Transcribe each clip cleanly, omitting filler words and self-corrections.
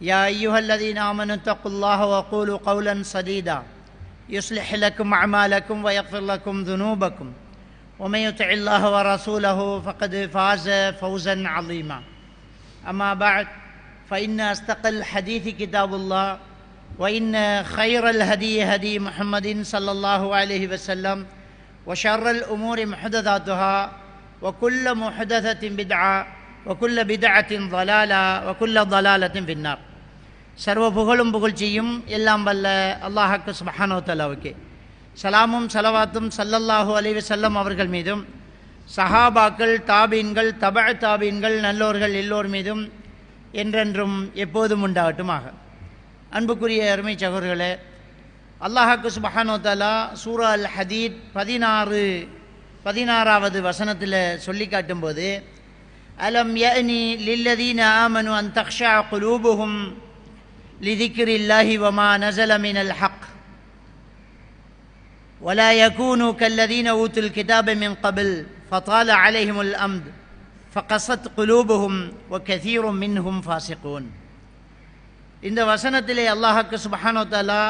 يا أيها الذين آمنوا اتقوا الله وقولوا قولا سديدا يصلح لكم أعمالكم ويغفر لكم ذنوبكم ومن يطع الله ورسوله فقد فاز فوزا عظيما. أما بعد فإن أصدق الحديث كتاب الله وإن خير الهدي هدي محمد صلى الله عليه وسلم وشر الأمور محدثاتها وكل محدثة بدعة وكل بدعة ضلالة وكل ضلالة في النار. சர்வ புகழும் புகழ்ச்சியும் எல்லாம் வல்ல அல்லாஹ்வுக்கு சுப்ஹானஹு வ தஆலாவுக்கே. சலாமும் சலவாத்தும் ஸல்லல்லாஹு அலைஹி வஸல்லம் அவர்கள் மீதும் சஹாபாக்கள், தாபீன்கள், தபஅ தாபீன்கள், நல்லோர்கள் எல்லோர் மீதும் என்றென்றும் எப்போதும் உண்டாகட்டுமாக. அன்புக்குரிய அருமை சகோதரர்களே, அல்லாஹ்வுக்கு சுப்ஹானஹு வ தஆலா சூரா அல் ஹதீத் 16வது வசனத்தில் சொல்லி காட்டும்போது, அலம் யஅனி லில்லதீன ஆமனு அன் தக்ஷா குலூபுஹும் லிதிக்ரில்லாஹி வமா நஸல மினல் ஹக் வலா யகூனு கல்லதீன ஊத்துல் கிதாப மின் கபில் ஃபதால அலைஹிமுல் அம்த் ஃபகஸத் குலூபுஹும் வகஸீரும் மின்ஹும் ஃபாஸிகூன். இந்த வசனத்திலே அல்லாஹ்வுக்கு சுப்ஹானஹு வ தஆலா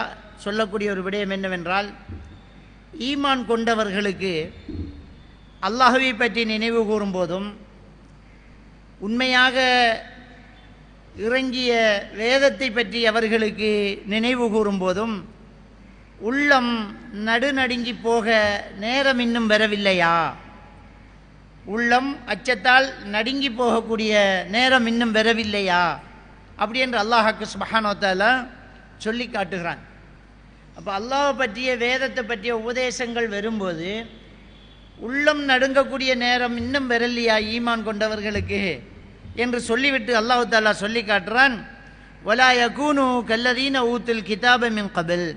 சொல்லக்கூடிய ஒரு விடயம் என்னவென்றால், ஈமான் கொண்டவர்களுக்கு அல்லாஹ்வை பற்றி நினைவு கூறும்போதும் உண்மையாக இறங்கிய வேதத்தை பற்றி அவர்களுக்கு நினைவு கூறும்போதும் உள்ளம் நடுநடுங்கி போக நேரம் இன்னும் வரவில்லையா, உள்ளம் அச்சத்தால் நடுங்கி போகக்கூடிய நேரம் இன்னும் வரவில்லையா அப்படி என்று அல்லாஹ்வுக்கு சுப்ஹானஹு வ தஆலா சொல்லி காட்டுகிறான். அப்போ அல்லாஹ்வை பற்றிய வேதத்தை பற்றிய உபதேசங்கள் வரும்போது உள்ளம் நடுங்கக்கூடிய நேரம் இன்னும் வரலையா ஈமான் கொண்டவர்களுக்கு என்று சொல்லிவிட்டு அல்லாஹ் தஆலா சொல்லி காட்டுறான், வலா யகூனு கல்லதீன ஊத்துல் கிதாப மின் கபில்.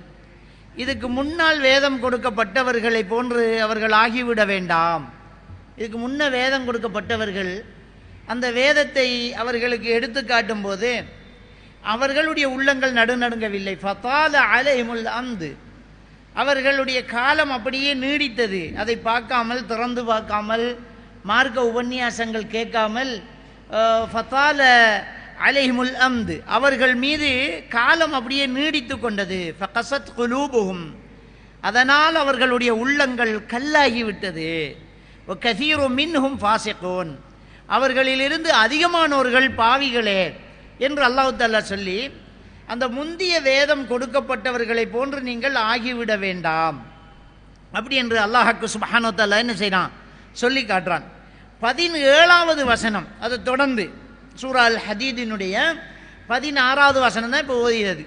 இதுக்கு முன்னால் வேதம் கொடுக்கப்பட்டவர்களை போன்று அவர்கள் ஆகிவிட வேண்டாம். இதுக்கு முன்ன வேதம் கொடுக்கப்பட்டவர்கள் அந்த வேதத்தை அவர்களுக்கு எடுத்து காட்டும் போது அவர்களுடைய உள்ளங்கள் நடுநடுங்கவில்லை. ஃபதால அலைஹிமுல் அம்து, அவர்களுடைய காலம் அப்படியே நீடித்தது. அதை பார்க்காமல், திறந்து பார்க்காமல், மார்க்க உபன்யாசங்கள் கேட்காமல், ஃபதால அலைஹிமுல் அம்து, அவர்கள் மீது காலம் அப்படியே நீடித்து கொண்டது. ஃபகஸத் குலூபுஹும், அதனால் அவர்களுடைய உள்ளங்கள் கல்லாகிவிட்டது. வகஸீரும் மின்ஹும் ஃபாஸிகூன், அவர்களிலிருந்து அதிகமானோர்கள் பாவிகளே என்று அல்லாஹ் தஆலா சொல்லி, அந்த முந்திய வேதம் கொடுக்கப்பட்டவர்களை போன்று நீங்கள் ஆகிவிட வேண்டாம் அப்படி என்று அல்லாஹ்வுக்கு சுப்ஹானஹு வ தஆலா என்ன செய்றான், சொல்லி காட்டுறான். 17வது வசனம், அது தொடர்ந்து சூரா அல் ஹதீதினுடைய 16வது வசனம் தான் இப்போ ஓதியது.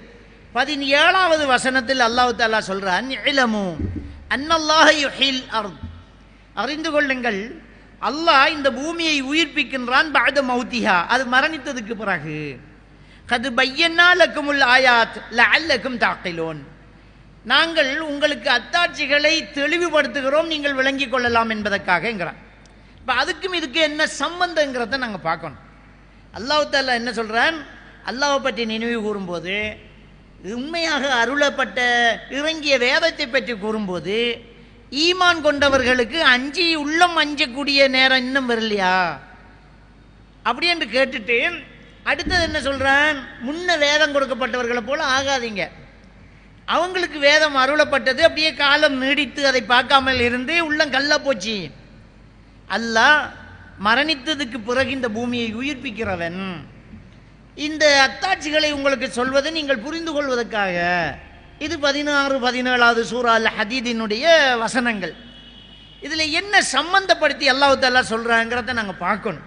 17வது வசனத்தில் அல்லாஹ் தஆலா சொல்றான், இலமு அன்னல்லாஹ யுஹில் அர்த், அறிந்து கொள்ளுங்கள் அல்லாஹ் இந்த பூமியை உயிர்ப்பிக்கின்றான். பஅத மௌத்திஹா, அது மரணித்ததுக்கு பிறகு. கது பையன்னா லக்குமுல் ஆயாத் லஅல்லக்கும் தஅகிலூன், நாங்கள் உங்களுக்கு அத்தாட்சிகளை தெளிவுபடுத்துகிறோம், நீங்கள் விளங்கிக் கொள்ளலாம் என்பதற்காகங்கிறான். இப்போ அதுக்கும் இதுக்கு என்ன சம்பந்தங்கிறத நாங்கள் பார்க்கணும். அல்லாஹ் தஆலா என்ன சொல்கிறான், அல்லாஹ்வை பற்றி நினைவு கூறும்போது, உண்மையாக அருளப்பட்ட இறங்கிய வேதத்தை பற்றி கூறும்போது, ஈமான் கொண்டவர்களுக்கு அஞ்சி உள்ளம் அஞ்சக்கூடிய நேரம் இன்னும் வரலையா அப்படி என்று கேட்டுட்டு அடுத்தது என்ன சொல்கிறான், முன்ன வேதம் கொடுக்கப்பட்டவர்களை போல ஆகாதீங்க. அவங்களுக்கு வேதம் அருளப்பட்டது, அப்படியே காலம் நீடித்து அதை பார்க்காமல் இருந்து உள்ளம் கல்லா போச்சு. அல்லாஹ் மரணித்ததுக்கு பிறகு இந்த பூமியை உயிர்ப்பிக்கிறவன். இந்த அத்தாட்சிகளை உங்களுக்கு சொல்வதை நீங்கள் புரிந்து கொள்வதற்காக. இது 16-17வது சூரா அல் ஹதீதினுடைய வசனங்கள். இதில் என்ன சம்பந்தப்படுத்தி அல்லாஹ் தஆலா சொல்கிறாங்கிறத நாங்கள் பார்க்கணும்.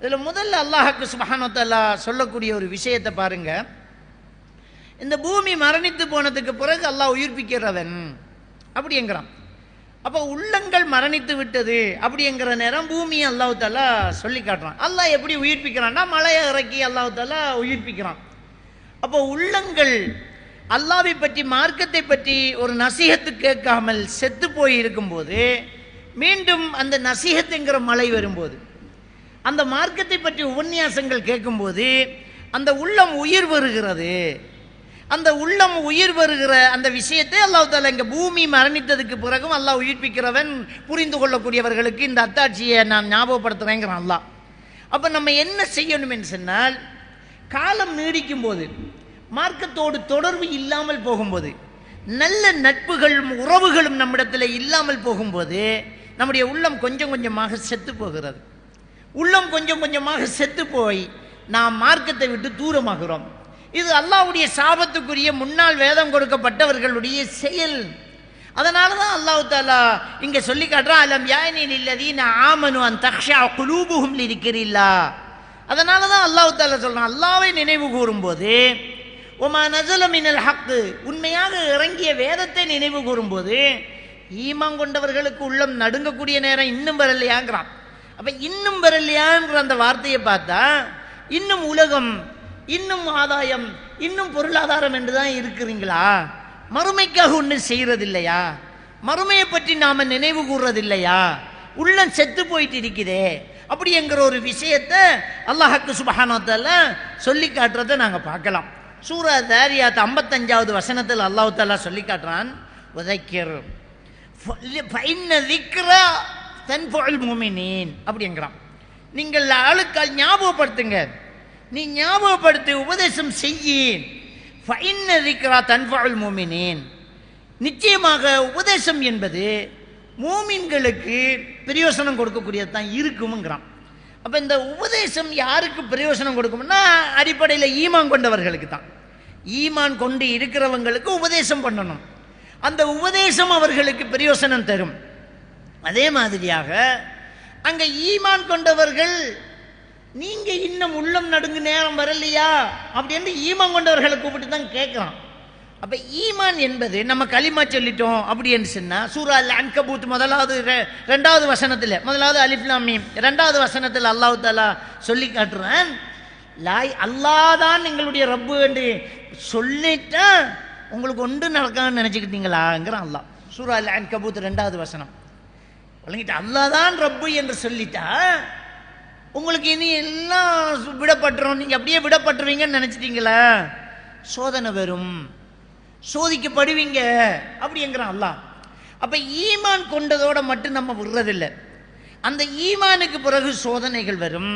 இதில் முதல்ல அல்லாஹ்வுக்கு சுப்ஹானஹு வ தஆலா சொல்லக்கூடிய ஒரு விஷயத்தை பாருங்க. இந்த பூமி மரணித்து போனதுக்கு பிறகு அல்லாஹ் உயிர்ப்பிக்கிறவன் அப்படிங்கிறான். அப்போ உள்ளங்கள் மரணித்து விட்டது அப்படிங்கிற நேரம் பூமியை அல்லாஹ் தஆலா சொல்லி காட்டுறான். அல்லாஹ் எப்படி உயிர்ப்பிக்கிறான்னா, மலையை இறக்கி அல்லாஹ் தஆலா உயிர்ப்பிக்கிறான். அப்போ உள்ளங்கள் அல்லாஹ்வை பற்றி, மார்க்கத்தை பற்றி ஒரு நசீஹத்து கேட்காமல் செத்து போய் இருக்கும்போது, மீண்டும் அந்த நசீஹத்துங்கிற மலை வரும்போது, அந்த மார்க்கத்தை பற்றி உபன்யாசங்கள் கேட்கும்போது அந்த உள்ளம் உயிர் வருகிறது. அந்த உள்ளம் உயிர் வருகிற அந்த விஷயத்தை அல்லாஹ் தஆலா இங்கே பூமி மரணித்ததுக்கு பிறகும் அல்லாஹ் உயிர்ப்பிக்கிறவன், புரிந்து கொள்ளக்கூடியவர்களுக்கு இந்த அத்தாட்சியை நான் ஞாபகப்படுத்துகிறேங்கிறான் அல்லாஹ். அப்போ நம்ம என்ன செய்யணும் என்று சொன்னால், காலம் நீடிக்கும் போது, மார்க்கத்தோடு தொடர்பு இல்லாமல் போகும்போது, நல்ல நட்புகளும் உறவுகளும் நம்மிடத்தில் இல்லாமல் போகும்போது நம்முடைய உள்ளம் கொஞ்சம் கொஞ்சமாக செத்து போகிறது. உள்ளம் கொஞ்சம் கொஞ்சமாக செத்து போய் நாம் மார்க்கத்தை விட்டு தூரமாகிறோம். இது அல்லாஹ்வுடைய சாபத்துக்குரிய முன்னால் வேதம் கொடுக்கப்பட்டவர்களுடைய செயல். அதனால தான் அல்லாஹ் தஆலா இங்கே சொல்லி காட்டுறான், அலம் யானி லில்லதீன ஆமனு அன் தக்ஷா குலூபுஹும் லிதிக்ரில்லாஹ். அதனால தான் அல்லாஹ் தஆலா சொல்றான், அல்லாஹ்வை நினைவு கூறும்போது, ஒமா நஸல மினல் ஹக், உண்மையாக இறங்கிய வேதத்தை நினைவு கூறும்போது ஈமான் கொண்டவர்களுக்கு உள்ளம் நடுங்கக்கூடிய நேரம் இன்னும் வரலையாங்கிறான். அப்ப இன்னும் வரலையாங்கிற அந்த வார்த்தையை பார்த்தா இன்னும் உலகம், இன்னும் ஆதாயம், இன்னும் பொருளாதாரம் என்றுதான் இருக்கிறீங்களா? மறுமைக்காக ஒன்றும் செய்யறது இல்லையா? மறுமையை பற்றி நாம நினைவு கூறுறதில்லையா? உள்ளம் செத்து போயிட்டு இருக்குதே அப்படிங்கிற ஒரு விஷயத்தை அல்லாஹ்க்கு சுப்ஹானஹு வ தஆலா சொல்லி காட்டுறதை நாங்க பார்க்கலாம். சூரா தாரியாத் 55வது வசனத்தில் அல்லாஹ் தஆலா சொல்லி காட்டுறான், வதக்கிர் ஃபஇன்ன ذிக்ரா தன்ஃபுல் முஃமினீன் அப்படிங்கிறான். நீங்கள் ஆளுக்கால் ஞாபகப்படுத்துங்க, நீ ஞாபகப்படுத்தி உபதேசம் செய்யி. ஃபஇன்ன ذிக்ரா தன்ஃபுல் முஃமினீன், நிச்சயமாக உபதேசம் என்பது மூமின்களுக்கு பிரயோசனம் கொடுக்கக்கூடியது தான் இருக்கும்ங்கிறான். அப்போ இந்த உபதேசம் யாருக்கு பிரயோசனம் கொடுக்கும்னா அடிப்படையில் ஈமான் கொண்டவர்களுக்கு தான். ஈமான் கொண்டு இருக்கிறவங்களுக்கு உபதேசம் பண்ணணும். அந்த உபதேசம் அவர்களுக்கு பிரயோசனம் தரும். அதே மாதிரியாக அங்க ஈமான் கொண்டவர்கள், நீங்க இன்னும் உள்ளம் நடுங்கு நேரம் வரலையா அப்படின்னு ஈமான் கொண்டவர்களை கூப்பிட்டு தான் கேட்கிறான். அப்ப ஈமான் என்பது நம்ம களிமா சொல்லிட்டோம் அப்படின்னு சொன்னா, சூரா அல் அன்கபூத் முதலாவது 2வது வசனத்தில், முதலாவது அலிஃப் லாம் மீம் 2வது வசனத்தில் அல்லாஹ் தஆலா சொல்லி காட்டுறான், லாய் அல்லாஹ் தான் எங்களுடைய ரப்பு என்று சொல்லிட்டா உங்களுக்கு ஒன்று நடக்கான்னு நினைச்சுக்கிட்டீங்களாங்கிற அல்லாஹ். சூரா அல் அன்கபூத் 2வது வசனம் வழங்கிட்டு, அல்லாஹ் தான் ரப்பு என்று சொல்லிட்டா உங்களுக்கு இனி எல்லாம் விடப்பட்டுரும், நீங்க அப்படியே விடப்பட்டுருவீங்கன்னு நினைச்சிட்டீங்களா? சோதனை வரும், சோதிக்கப்படுவீங்க அப்படிங்கிறான் அல்லாஹ். அப்ப ஈமான் கொண்டதோட மட்டும் நம்ம விடுறதில்லை. அந்த ஈமானுக்கு பிறகு சோதனைகள் வரும்.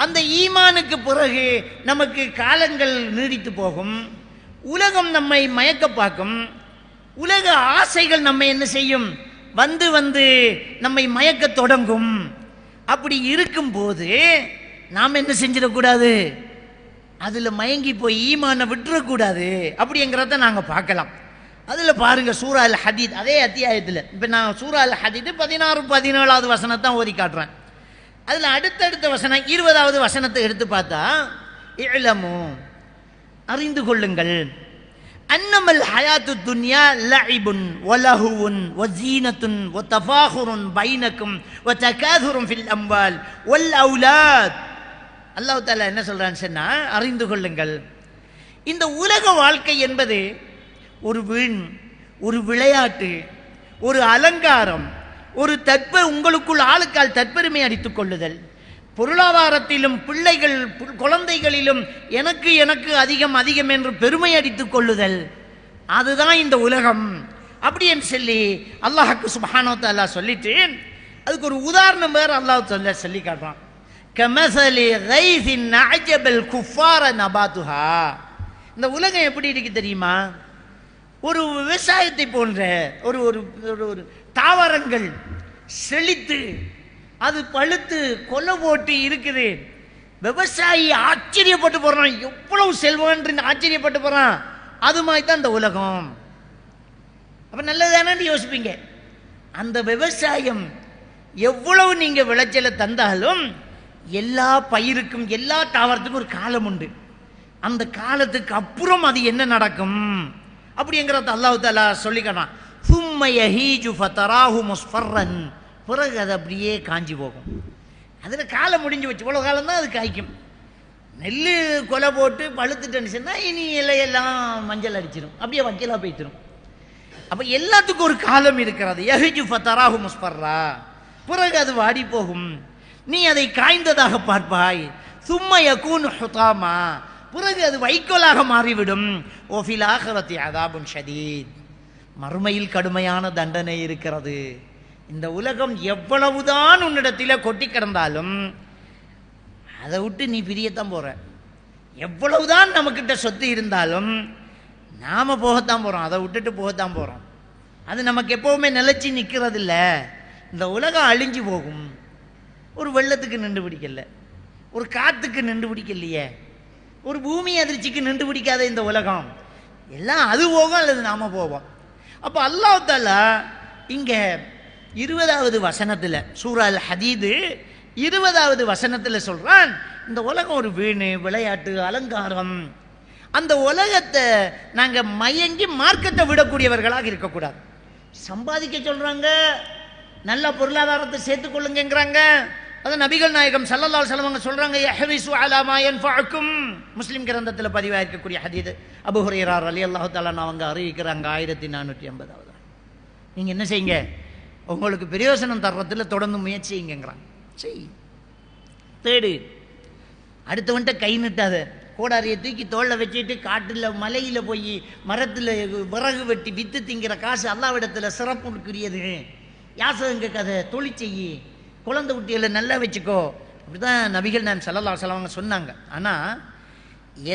அந்த ஈமானுக்கு பிறகு நமக்கு காலங்கள் நீடித்து போகும். உலகம் நம்மை மயக்க பார்க்கும். உலக ஆசைகள் நம்ம என்ன செய்யும்? வந்து வந்து நம்மை மயக்க தொடங்கும். அப்படி இருக்கும்போது நாம் என்ன செஞ்சிடக்கூடாது? அதில் மயங்கி போய் ஈமானை விட்டுறக்கூடாது அப்படிங்கிறத நாங்கள் பார்க்கலாம். அதில் பாருங்க, சூரா அல் ஹதீத் அதே அத்தியாயத்தில், இப்போ நான் சூரா அல் ஹதீத் 16, 17வது வசனத்தான் ஓதி காட்டுறேன். அதில் அடுத்தடுத்த வசனம் 20வது வசனத்தை எடுத்து பார்த்தா, இஅலமு அறிந்து கொள்ளுங்கள், அன்னமல் ஹயாத்து துன்யா லஇபுன் வலஹுவுன் வஸீனத்துன் வதஃபாகுருன் பைனக்கும் வதகாதுருன் ஃபில் அம்வால் வல் அவுலாத். அல்லாஹ் தஆலா என்ன சொல்றான்னு சொன்னா, அறிந்து கொள்ளுங்கள், இந்த உலக வாழ்க்கை என்பது ஒரு வீண், ஒரு விளையாட்டு, ஒரு அலங்காரம், ஒரு உங்களுக்குள் ஆளுக்கால் தற்பெருமை அடித்துக் கொள்ளுதல், பொருளாதாரத்திலும் பிள்ளைகள் குழந்தைகளிலும் எனக்கு எனக்கு அதிகம் அதிகம் என்று பெருமை அடித்துக் கொள்ளுதல், அதுதான் இந்த உலகம் அப்படின்னு சொல்லி அல்லாஹ்க்கு சுப்ஹானஹு வ தஆலா சொல்லிட்டு அதுக்கு ஒரு உதாரணம் வேற அல்லாஹ் சொல்லி காட்டுறான். கமஸலி கைஸின் அஜபல் குஃபார நபாதுஹா. இந்த உலகம் எப்படி இருக்கு தெரியுமா? ஒரு விவசாயத்தை போன்ற ஒரு ஒரு தாவரங்கள் செழித்து அது பழுத்து கொலை போட்டு இருக்குது. விவசாயி ஆச்சரியப்பட்டு போறான், எவ்வளவு செல்வம் ஆச்சரியப்பட்டு போறான். அது மாதிரி தான் இந்த உலகம். அப்ப நல்லதானு யோசிப்பீங்க. அந்த விவசாயம் எவ்வளவு நீங்க விளைச்சலை தந்தாலும் எல்லா பயிருக்கும் எல்லா தாவரத்துக்கும் ஒரு காலம் உண்டு. அந்த காலத்துக்கு அப்புறம் அது என்ன நடக்கும் அப்படிங்கிறத அல்லாஹ் தஆலா சொல்லிக்கிறான். ثُمَّ يَهِيجُ فَتَرَاهُ مُصْفَرًّا, பிறகு அது அப்படியே காஞ்சி போகும். அதில் காலம் முடிஞ்சு வச்சு, இவ்வளோ காலம் தான் அது காய்க்கும். நெல் கொலை போட்டு பழுத்துட்டேன்னு சொன்னால் இனி இலையெல்லாம் மஞ்சள் அடிச்சிடும், அப்படியே வக்கீலாக போய்த்திடும். அப்போ எல்லாத்துக்கும் ஒரு காலம் இருக்கிறது. யஹிஜு ஃபதராஹு முஸ்ஃபர்ரா, பிறகு அது வாடி போகும். நீ அதை காய்ந்ததாக பார்ப்பாய். சும்ம யகூனு ஹுதாமா, பிறகு அது வைக்கோலாக மாறிவிடும். ஓஃபில் ஆஹிரத்தி அதாபுன் ஷதீத், மறுமையில் கடுமையான தண்டனை இருக்கிறது. இந்த உலகம் எவ்வளவுதான் உன்னிடத்தில் கொட்டி கிடந்தாலும் அதை விட்டு நீ பிரியத்தான் போற. எவ்வளவுதான் நம்மக்கிட்ட சொத்து இருந்தாலும் நாம் போகத்தான் போகிறோம், அதை விட்டுட்டு போகத்தான் போகிறோம். அது நமக்கு எப்போவுமே நிலைச்சி நிற்கிறது இல்லை. இந்த உலகம் அழிஞ்சு போகும். ஒரு வெள்ளத்துக்கு நின்று பிடிக்கல, ஒரு காற்றுக்கு நின்று பிடிக்கலையே, ஒரு பூமி அதிர்ச்சிக்கு நின்று பிடிக்காத இந்த உலகம். எல்லாம் அது போகும் அல்லது நாம் போவோம். அப்போ அல்லாஹ் தஆலா இங்கே 20வது வசனத்தில், சூரா அல் ஹதீது 20வது வசனத்தில் சொல்கிறான், இந்த உலகம் ஒரு வீணு, விளையாட்டு, அலங்காரம். அந்த உலகத்தை நாங்கள் மயங்கி மார்க்கத்தை விடக்கூடியவர்களாக இருக்கக்கூடாது. சம்பாதிக்க சொல்கிறாங்க, நல்ல பொருளாதாரத்தை சேர்த்துக்கொள்ளுங்கிறாங்க. அது நபிகள் நாயகம் ஸல்லல்லாஹு அலைஹி வஸல்லம் சொல்கிறாங்க, யஹ்ரிஸு அலா மா யன்ஃபஅக்கும். முஸ்லிம் கிரந்தத்தில் பதிவாக இருக்கக்கூடிய ஹதீஸ். அபூ ஹுரைரா ரலியல்லாஹு தஆலா அவங்க அறிவிக்கிறாங்க 1480வது. நீங்கள் என்ன செய்யுங்க, உங்களுக்கு பிரயோசனம் தர்றதில் தொடர்ந்து முயற்சி செய்யுங்கிறாங்க. செய், தேடு, அடுத்தவன்ட்ட கை நிட்டாத. கோடாரியை தூக்கி தோளில் வச்சுட்டு காட்டில் மலையில் போய் மரத்தில் விறகு வெட்டி வித்து திங்கிற காசு அல்லாஹ்விடத்தில் சிறப்புக்குரியது. யாசகங்க கதை, தொழில் செய்யி, குழந்தை குட்டிகளை நல்லா வச்சுக்கோ. அப்படி தான் நபிகள் நாயகம் ஸல்லல்லாஹு அலைஹி வஸல்லம் சொன்னாங்க. ஆனால்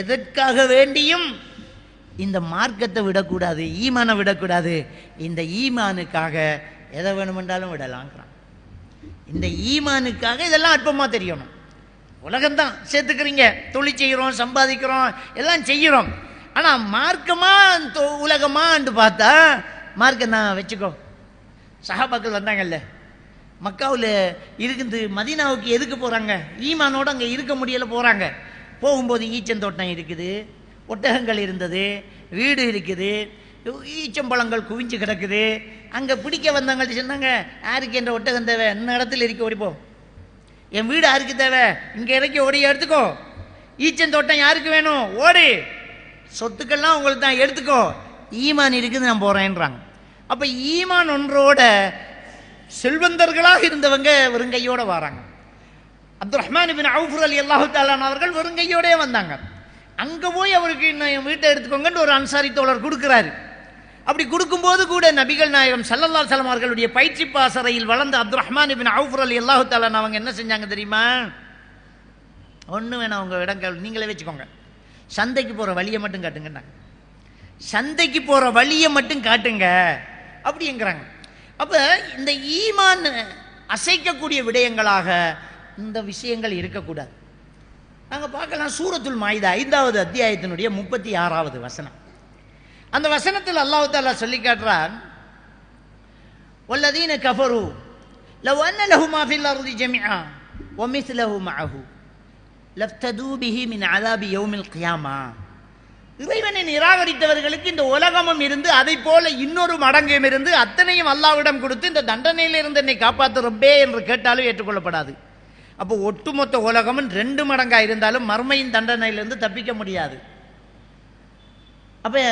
எதற்காக வேண்டியும் இந்த மார்க்கத்தை விடக்கூடாது, ஈமானை விடக்கூடாது. இந்த ஈமானுக்காக எதை வேணுமென்றாலும் விடலாங்கிறான். இந்த ஈமானுக்காக இதெல்லாம் அற்பமாக தெரியணும். உலகம்தான் சேர்த்துக்கிறீங்க, தொழில் செய்கிறோம், சம்பாதிக்கிறோம், எல்லாம் செய்கிறோம். ஆனால் மார்க்கமா உலகமான்னு பார்த்தா மார்க்கம் தான் வச்சுக்கோ. சஹாபாக்கள் வந்தாங்கல்ல, மக்காவில் இருக்குது, மதீனாவுக்கு எதுக்கு போகிறாங்க? ஈமானோடு அங்கே இருக்க முடியலை, போகிறாங்க. போகும்போது ஈச்சந்தோட்டம் இருக்குது, ஒட்டகங்கள் இருந்தது, வீடு இருக்குது, ஈச்சம்பழங்கள் குவிஞ்சு கிடக்குது. அங்கே பிடிக்க வந்தவங்கள்ட்ட சொன்னாங்க, யாருக்கு என்ற ஒட்டகம் தேவை? இன்னும் இடத்துல இருக்க ஓடிப்போ. என் வீடு யாருக்கு தேவை? இங்கே இறக்கி ஓடி எடுத்துக்கோ. ஈச்சந்தோட்டம் யாருக்கு வேணும்? ஓடு. சொத்துக்கள்லாம் உங்களுக்கு தான், எடுத்துக்கோ. ஈமான் இருக்குது, நான் போகிறேன்றாங்க. அப்போ ஈமான் ஒன்றோட செல்வந்தர்களாக இருந்தவங்க வெறுங்கையோடு வராங்க. அப்துல் ரஹ்மான் இப்னு அவுஃப் ரலியல்லாஹு தஆலா அவர்கள் வெறுங்கையோடே வந்தாங்க. அங்கே போய் அவருக்கு இன்னும் என் வீட்டை எடுத்துக்கோங்கன்னு ஒரு அன்சாரி தோழர் கொடுக்குறாரு. அப்படி கொடுக்கும்போது கூட நபிகள் நாயகம் ஸல்லல்லாஹு அலைஹி வஸல்லம் அவர்களுடைய பயிற்சி பாசறையில் வளர்ந்த அப்துல் ரஹ்மான் இப்னு அவுஃப் ரலியல்லாஹு தஆலா அவங்க என்ன செஞ்சாங்க தெரியுமா? ஒன்றும் வேணாம், அவங்க இடம் நீங்களே வச்சுக்கோங்க, சந்தைக்கு போகிற வழியை மட்டும் காட்டுங்க, சந்தைக்கு போகிற வழியை மட்டும் காட்டுங்க அப்படிங்கிறாங்க. அப்போ இந்த ஈமான் அசைக்கக்கூடிய விடயங்களாக இந்த விஷயங்கள் இருக்கக்கூடாது. நாங்கள் பார்க்கலாம், சூரத்துல் மாயிதா 5வது அத்தியாயத்தினுடைய 36வது வசனம். அந்த வசனத்தில் அல்லாஹ் தஆலா சொல்லி காட்டுறான், வல்லதீன கஃபரு லவ் அன்ன லஹும் மா ஃபில் அர்தி ஜமீஆ வ மிஸ்லஹு மஅஹு லஃப்தது பிஹி மின் அஸாபி யௌமில் கியாமா. இறைவனை நிராகரித்தவர்களுக்கு இந்த உலகமும் இருந்து அதை போல இன்னொரு மடங்கும் இருந்து அத்தனையும் அல்லாஹ்விடம் கொடுத்து இந்த தண்டனையிலிருந்து என்னை காப்பாற்று ரப்பே என்று கேட்டாலும் ஏற்றுக்கொள்ளப்படாது. அப்போ ஒட்டுமொத்த உலகமும் 2 மடங்காக இருந்தாலும் மர்மையின் தண்டனையிலிருந்து தப்பிக்க முடியாது. அப்போ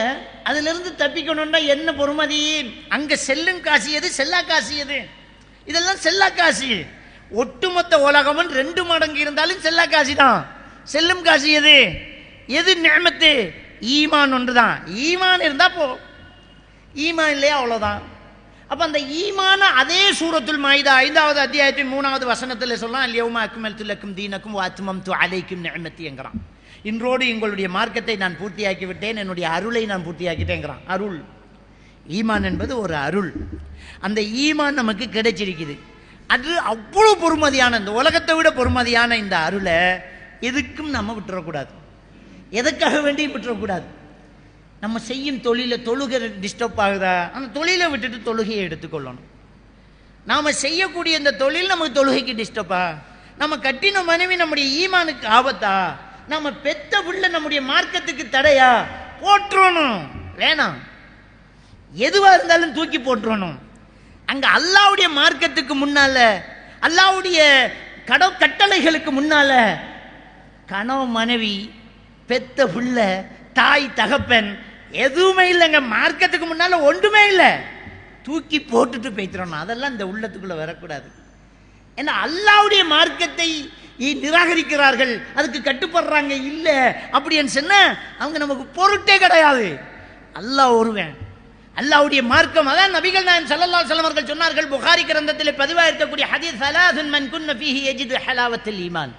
அதிலிருந்து தப்பிக்கணும்னா என்ன பொறுமதி? அங்கே செல்லும் காசு எது, செல்லா காசு எது? இதெல்லாம் செல்லா காசு. ஒட்டுமொத்த உலகமும் 2 மடங்கு இருந்தாலும் செல்லா காசு தான். செல்லும் காசு எது? எது நிஅமத்து? ஈமான் ஒன்று தான். ஈமான் இருந்தால் போ, ஈமான் இல்லையா அவ்வளோதான். அப்போ அந்த ஈமான அதே சூரத்துல் மாயிதா 5வது அத்தியாயத்தின் 3வது வசனத்தில் சொல்லலாம், அல்யௌம அக்மல்து லக்கும் தீனக்கும் வ அத்மம்து அலைக்கும் நிஅமத்தி என்கிறான். இன்றோடு எங்களுடைய மார்க்கத்தை நான் பூர்த்தியாக்கி விட்டேன், என்னுடைய அருளை நான் பூர்த்தியாக்கிட்டேங்கிறான். அருள், ஈமான் என்பது ஒரு அருள். அந்த ஈமான் நமக்கு கிடைச்சிருக்குது. அது அவ்வளோ பொறுமதியான, இந்த உலகத்தை விட பொறுமதியான இந்த அருளை எதுக்கும் நம்ம விட்டுறக்கூடாது, எதுக்காக வேண்டியும் விட்டுறக்கூடாது. நம்ம செய்யும் தொழிலை தொழுகை டிஸ்டர்ப் ஆகுதா, அந்த தொழிலை விட்டுட்டு தொழுகையை எடுத்துக்கொள்ளணும். நாம் செய்யக்கூடிய இந்த தொழில் நமக்கு தொழுகைக்கு டிஸ்டர்பா? நம்ம கட்டின மனைவி நம்முடைய ஈமானுக்கு ஆபத்தா? நம்ம பெத்த புள்ள நம்முடைய மார்க்கத்துக்கு தடையா? போட்டுறணும், வேணாம். எதுவாக இருந்தாலும் தூக்கி போட்டுறணும். அங்கே அல்லாஹ்வுடைய மார்க்கத்துக்கு முன்னால, அல்லாஹ்வுடைய கட்டளைகளுக்கு முன்னால கணவ மனைவி, பெத்த புள்ள, தாய் தகப்பன் எதுவுமே இல்லைங்க. மார்க்கத்துக்கு முன்னால ஒன்றுமே இல்லை, தூக்கி போட்டுட்டு போய்த்திடணும். அதெல்லாம் இந்த உள்ளத்துக்குள்ள வரக்கூடாது. ஏன்னா அல்லாஹ்வுடைய மார்க்கத்தை நிராகரிக்கிறார்கள், அதுக்கு கட்டுப்படுறாங்க இல்லை அப்படின்னு சொன்ன அவங்க நமக்கு பொருட்டே கிடையாது. அல்லாஹ் ஒருவன், அல்லாஹ்வுடைய மார்க்கம். அதான் நபிகள் நாயகம் ஸல்லல்லாஹு அலைஹி வஸல்லம் அவர்கள் சொன்னார்கள், புகாரி கிரந்தத்தில் பதிவாக இருக்கக்கூடிய ஹதீஸ், ஸலாஸுன் மன் குன்ன ஃபீஹி யஜிது ஹலாவத்துல் ஈமான்.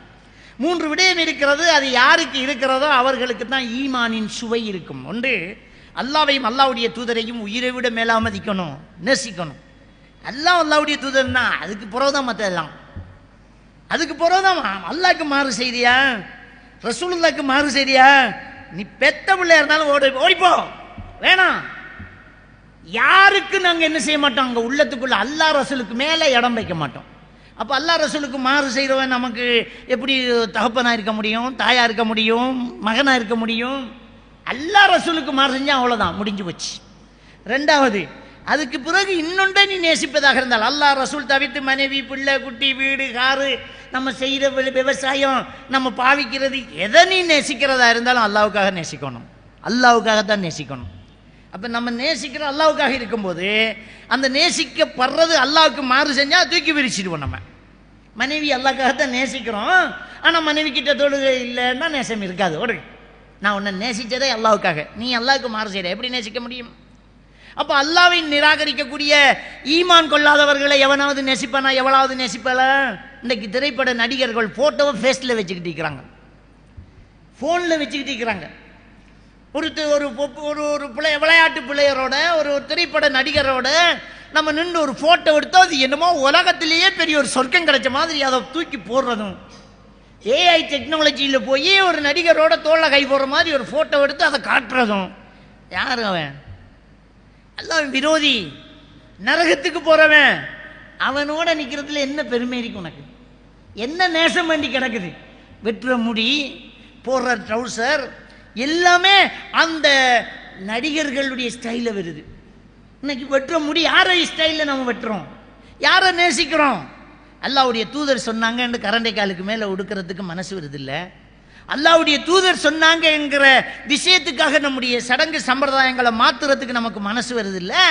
மூன்று விடயம் இருக்கிறது. அது யாருக்கு இருக்கிறதோ அவர்களுக்கு தான் ஈமானின் சுவை இருக்கும். ஒன்று, அல்லாவையும் அல்லாவுடைய தூதரையும் உயிரை விட மேலா மதிக்கணும், நேசிக்கணும். அல்லாவுடைய தூதர் தான், அதுக்கு பிறகுதான் மற்ற எல்லாம். அதுக்கு பிறகுதான் அல்லாஹ்க்கு மாறு செய்தியா, ரசூலுல்லாஹ்க்கு மாறு செய்தியா, நீ பெத்த பிள்ளையா இருந்தாலும் ஓடிப்போ, வேணாம். யாருக்கு நாங்கள் என்ன செய்ய மாட்டோம், அங்கே உள்ளத்துக்குள்ள அல்லாஹ் ரசூலுக்கு மேலே இடம் வைக்க மாட்டோம். அப்போ அல்லாஹ் ரசூலுக்கு மாறு செய்கிறவன் நமக்கு எப்படி தகப்பனாக இருக்க முடியும், தாயாக இருக்க முடியும், மகனாக இருக்க முடியும்? அல்லாஹ் ரசூலுக்கு மாறு செஞ்சால் அவ்வளோதான், முடிஞ்சு போச்சு. ரெண்டாவது, அதுக்கு பிறகு இன்னொன்றை நீ நேசிப்பதாக இருந்தால், அல்லாஹ் ரசூல் தவிர்த்து மனைவி, பிள்ளை, குட்டி, வீடு, காரு, நம்ம செய்கிற விவசாயம், நம்ம பாவிக்கிறது, எதை நீ நேசிக்கிறதா இருந்தாலும் அல்லாவுக்காக நேசிக்கணும், அல்லாவுக்காக தான் நேசிக்கணும். அப்போ நம்ம நேசிக்கிற அல்லாவுக்காக இருக்கும்போது அந்த நேசிக்கப்படுறது அல்லாவுக்கு மாறு செஞ்சால் தூக்கி விரிச்சிடுவோம். நம்ம மனைவி அல்லாவுக்காகத்தான் நேசிக்கிறோம், ஆனால் மனைவி கிட்ட தொழுகை இல்லைன்னா நேசம் இருக்காது. ஒரு நான் உன்னை நேசித்ததே அல்லாவுக்காக, நீ அல்லாவுக்கு மாறு செய்கிற, எப்படி நேசிக்க முடியும்? அப்போ அல்லாவை நிராகரிக்கக்கூடிய ஈமான் கொள்ளாதவர்களை எவனாவது நேசிப்பானா, எவளாவது நேசிப்பாளா? இன்றைக்கு திரைப்பட நடிகர்கள் ஃபோட்டோவை ஃபேஸில் வச்சுக்கிட்டு இருக்கிறாங்க, ஃபோனில் வச்சுக்கிட்டு இருக்கிறாங்க. ஒரு விளையாட்டு பிள்ளையரோட, ஒரு திரைப்பட நடிகரோட நம்ம நின்று ஒரு ஃபோட்டோ எடுத்தோம், அது என்னமோ உலகத்திலேயே பெரிய ஒரு சொர்க்கம் கிடைச்ச மாதிரி அதை தூக்கி போடுறதும், ஏஐ டெக்னாலஜியில் போய் ஒரு நடிகரோட தோளை கை போடுற மாதிரி ஒரு ஃபோட்டோ எடுத்து அதை காட்டுறதும். யார் அவன்? அல்லாஹ் விரோதி, நரகத்துக்கு போறவன். அவனோட நிற்கிறதுல என்ன பெருமை இருக்கு உனக்கு? என்ன நேசம் வேண்டி கிடக்குது? வெட்டுற முடி, போடுற ட்ரௌசர் எல்லாமே அந்த நடிகர்களுடைய ஸ்டைலில் வருது. இன்னைக்கு வெட்டுற முடி யாரை ஸ்டைலில் நம்ம வெட்டுறோம், யாரை நேசிக்கிறோம்? அல்லாவுடைய தூதர் சொன்னாங்க கரண்டை காலுக்கு மேலே உடுக்கிறதுக்கு மனசு வருது இல்லை. அல்லாவுடைய தூதர் சொன்னாங்க என்கிற விஷயத்துக்காக நம்முடைய சடங்கு சம்பிரதாயங்களை மாத்துறதுக்கு நமக்கு மனசு வருது இல்லை.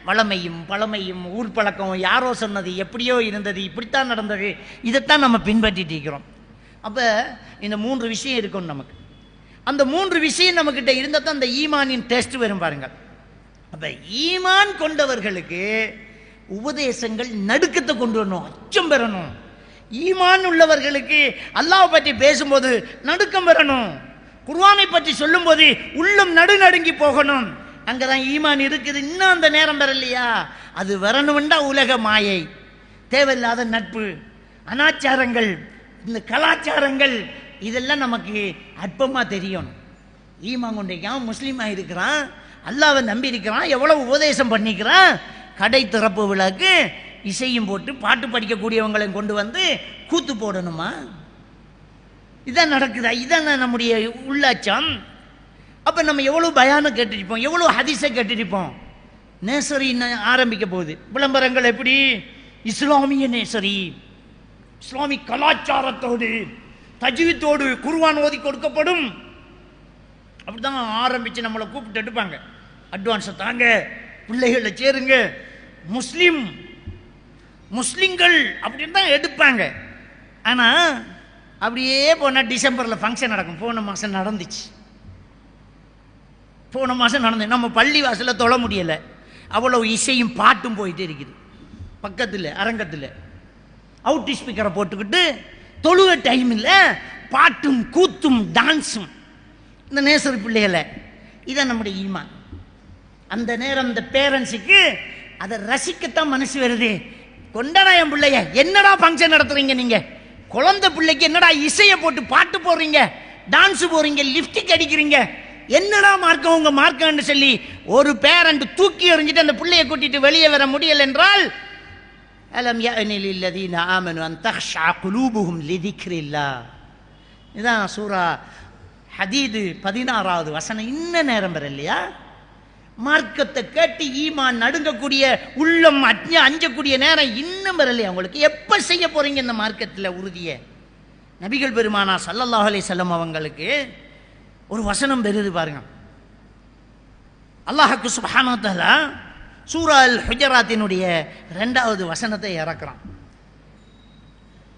வளமையும் பழமையும் ஊர் பழக்கம், யாரோ சொன்னது, எப்படியோ இருந்தது, இப்படித்தான் நடந்தது, இதைத்தான் நம்ம பின்பற்றிட்டு இருக்கிறோம். அப்போ இந்த மூன்று விஷயம் இருக்கும் நமக்கு. அந்த மூன்று விஷயம் நம்மக்கிட்ட இருந்தால் தான் அந்த ஈமானின் டெஸ்ட் வரும் பாருங்கள். அப்போ ஈமான் கொண்டவர்களுக்கு உபதேசங்கள் நடுக்கத்தை கொண்டு வரணும், அச்சம் பெறணும். ஈமான் உள்ளவர்களுக்கு அல்லாஹ் பற்றி பேசும்போது நடுக்கம் பெறணும். குர்ஆனை பற்றி சொல்லும்போது உள்ளம் நடுநடுங்கி போகணும். அங்கதான் ஈமான் இருக்குது. இன்னும் அந்த நேரம் பெறலையா? அது வரணும்டா உலக மாயை, தேவையில்லாத நட்பு, அனாச்சாரங்கள், இந்த கலாச்சாரங்கள், இதெல்லாம் நமக்கு அற்பமா தெரியும். ஈமான் கொண்டிருக்கான், முஸ்லீமாக இருக்கிறான், அல்லாவை நம்பி இருக்கிறான், எவ்வளவு உபதேசம் பண்ணிக்கிறான். கடை திறப்பு விழாக்கு இசையும் போட்டு பாட்டு படிக்கக்கூடியவங்களையும் கொண்டு வந்து கூத்து போடணுமா? இதான் நடக்குதா? இதான் நம்முடைய உள்ளாச்சம். அப்போ நம்ம எவ்வளோ பயானம் கேட்டுருப்போம், எவ்வளோ ஹதீஸை கேட்டுருப்போம். நேசரி ஆரம்பிக்க போகுது, விளம்பரங்கள் எப்படி? இஸ்லாமிய நேசரி, இஸ்லாமிக் கலாச்சாரத்தோடு தஜ்வீதோடு குர்ஆன் ஓதி கொடுக்கப்படும். அப்படிதான் ஆரம்பித்து நம்மளை கூப்பிட்டு எடுப்பாங்க. அட்வான்ஸை தாங்க, பிள்ளைகளை சேருங்க, முஸ்லிம்கள் அப்படின்னு தான் எடுப்பாங்க. ஆனால் அப்படியே போனால் டிசம்பரில் ஃபங்க்ஷன் நடக்கும். போன மாதம் நடந்துச்சு. நம்ம பள்ளி வாசலில் தொழ முடியலை, அவ்வளோ இசையும் பாட்டும் போயிட்டு இருக்குது. பக்கத்தில் அரங்கத்தில் அவுட் ஸ்பீக்கரை போட்டுக்கிட்டு தொழுவ டைமில் பாட்டும் கூத்தும் டான்ஸும். இந்த நேசர் பிள்ளைகளை, இதான் நம்முடைய ஈமான். அந்த நேரம் இந்த பேரண்ட்ஸுக்கு அதை ரசிக்கத்தான் மனசு வருது. கொண்டாடா என் பிள்ளைய, என்னடா ஃபங்க்ஷன் நடத்துறீங்க நீங்க? குழந்தை பிள்ளைக்கு என்னடா இசையை போட்டு பாட்டு போடுறீங்க, டான்ஸ் போறீங்க, லிப்டிக் அடிக்கிறீங்க, என்னடா மார்க்கம் உங்க மார்க்கம்னு சொல்லி ஒரு பேரண்ட் தூக்கி எறிஞ்சிட்டு அந்த பிள்ளையை கூட்டிட்டு வெளியே வர முடியல என்றால், அலம் யஅனி லில்லதீன ஆமனு அன் தக்ஷா குலூபுஹும் லிதிக்ரில்லாஹ். இதான் சூரா ஹதீது 16வது வசனம். இன்ன நேரம் வர இல்லையா? மார்க்கத்தை கேட்டு ஈமான் நடுங்கக்கூடிய உள்ளம் அஞ்சக்கூடிய நேரம் இன்னும் வரலையா உங்களுக்கு? எப்ப செய்ய போறீங்க இந்த மார்க்கத்தில் உறுதிய? நபிகள் பெருமானா ஸல்லல்லாஹு அலைஹி வஸல்லம் அவங்களுக்கு ஒரு வசனம் பெறுது பாருங்க. அல்லாஹ் சுப்ஹானஹு வ தஆலா சூரா அல் ஹுஜராத்தினுடைய 2வது வசனத்தை இறக்குறான்.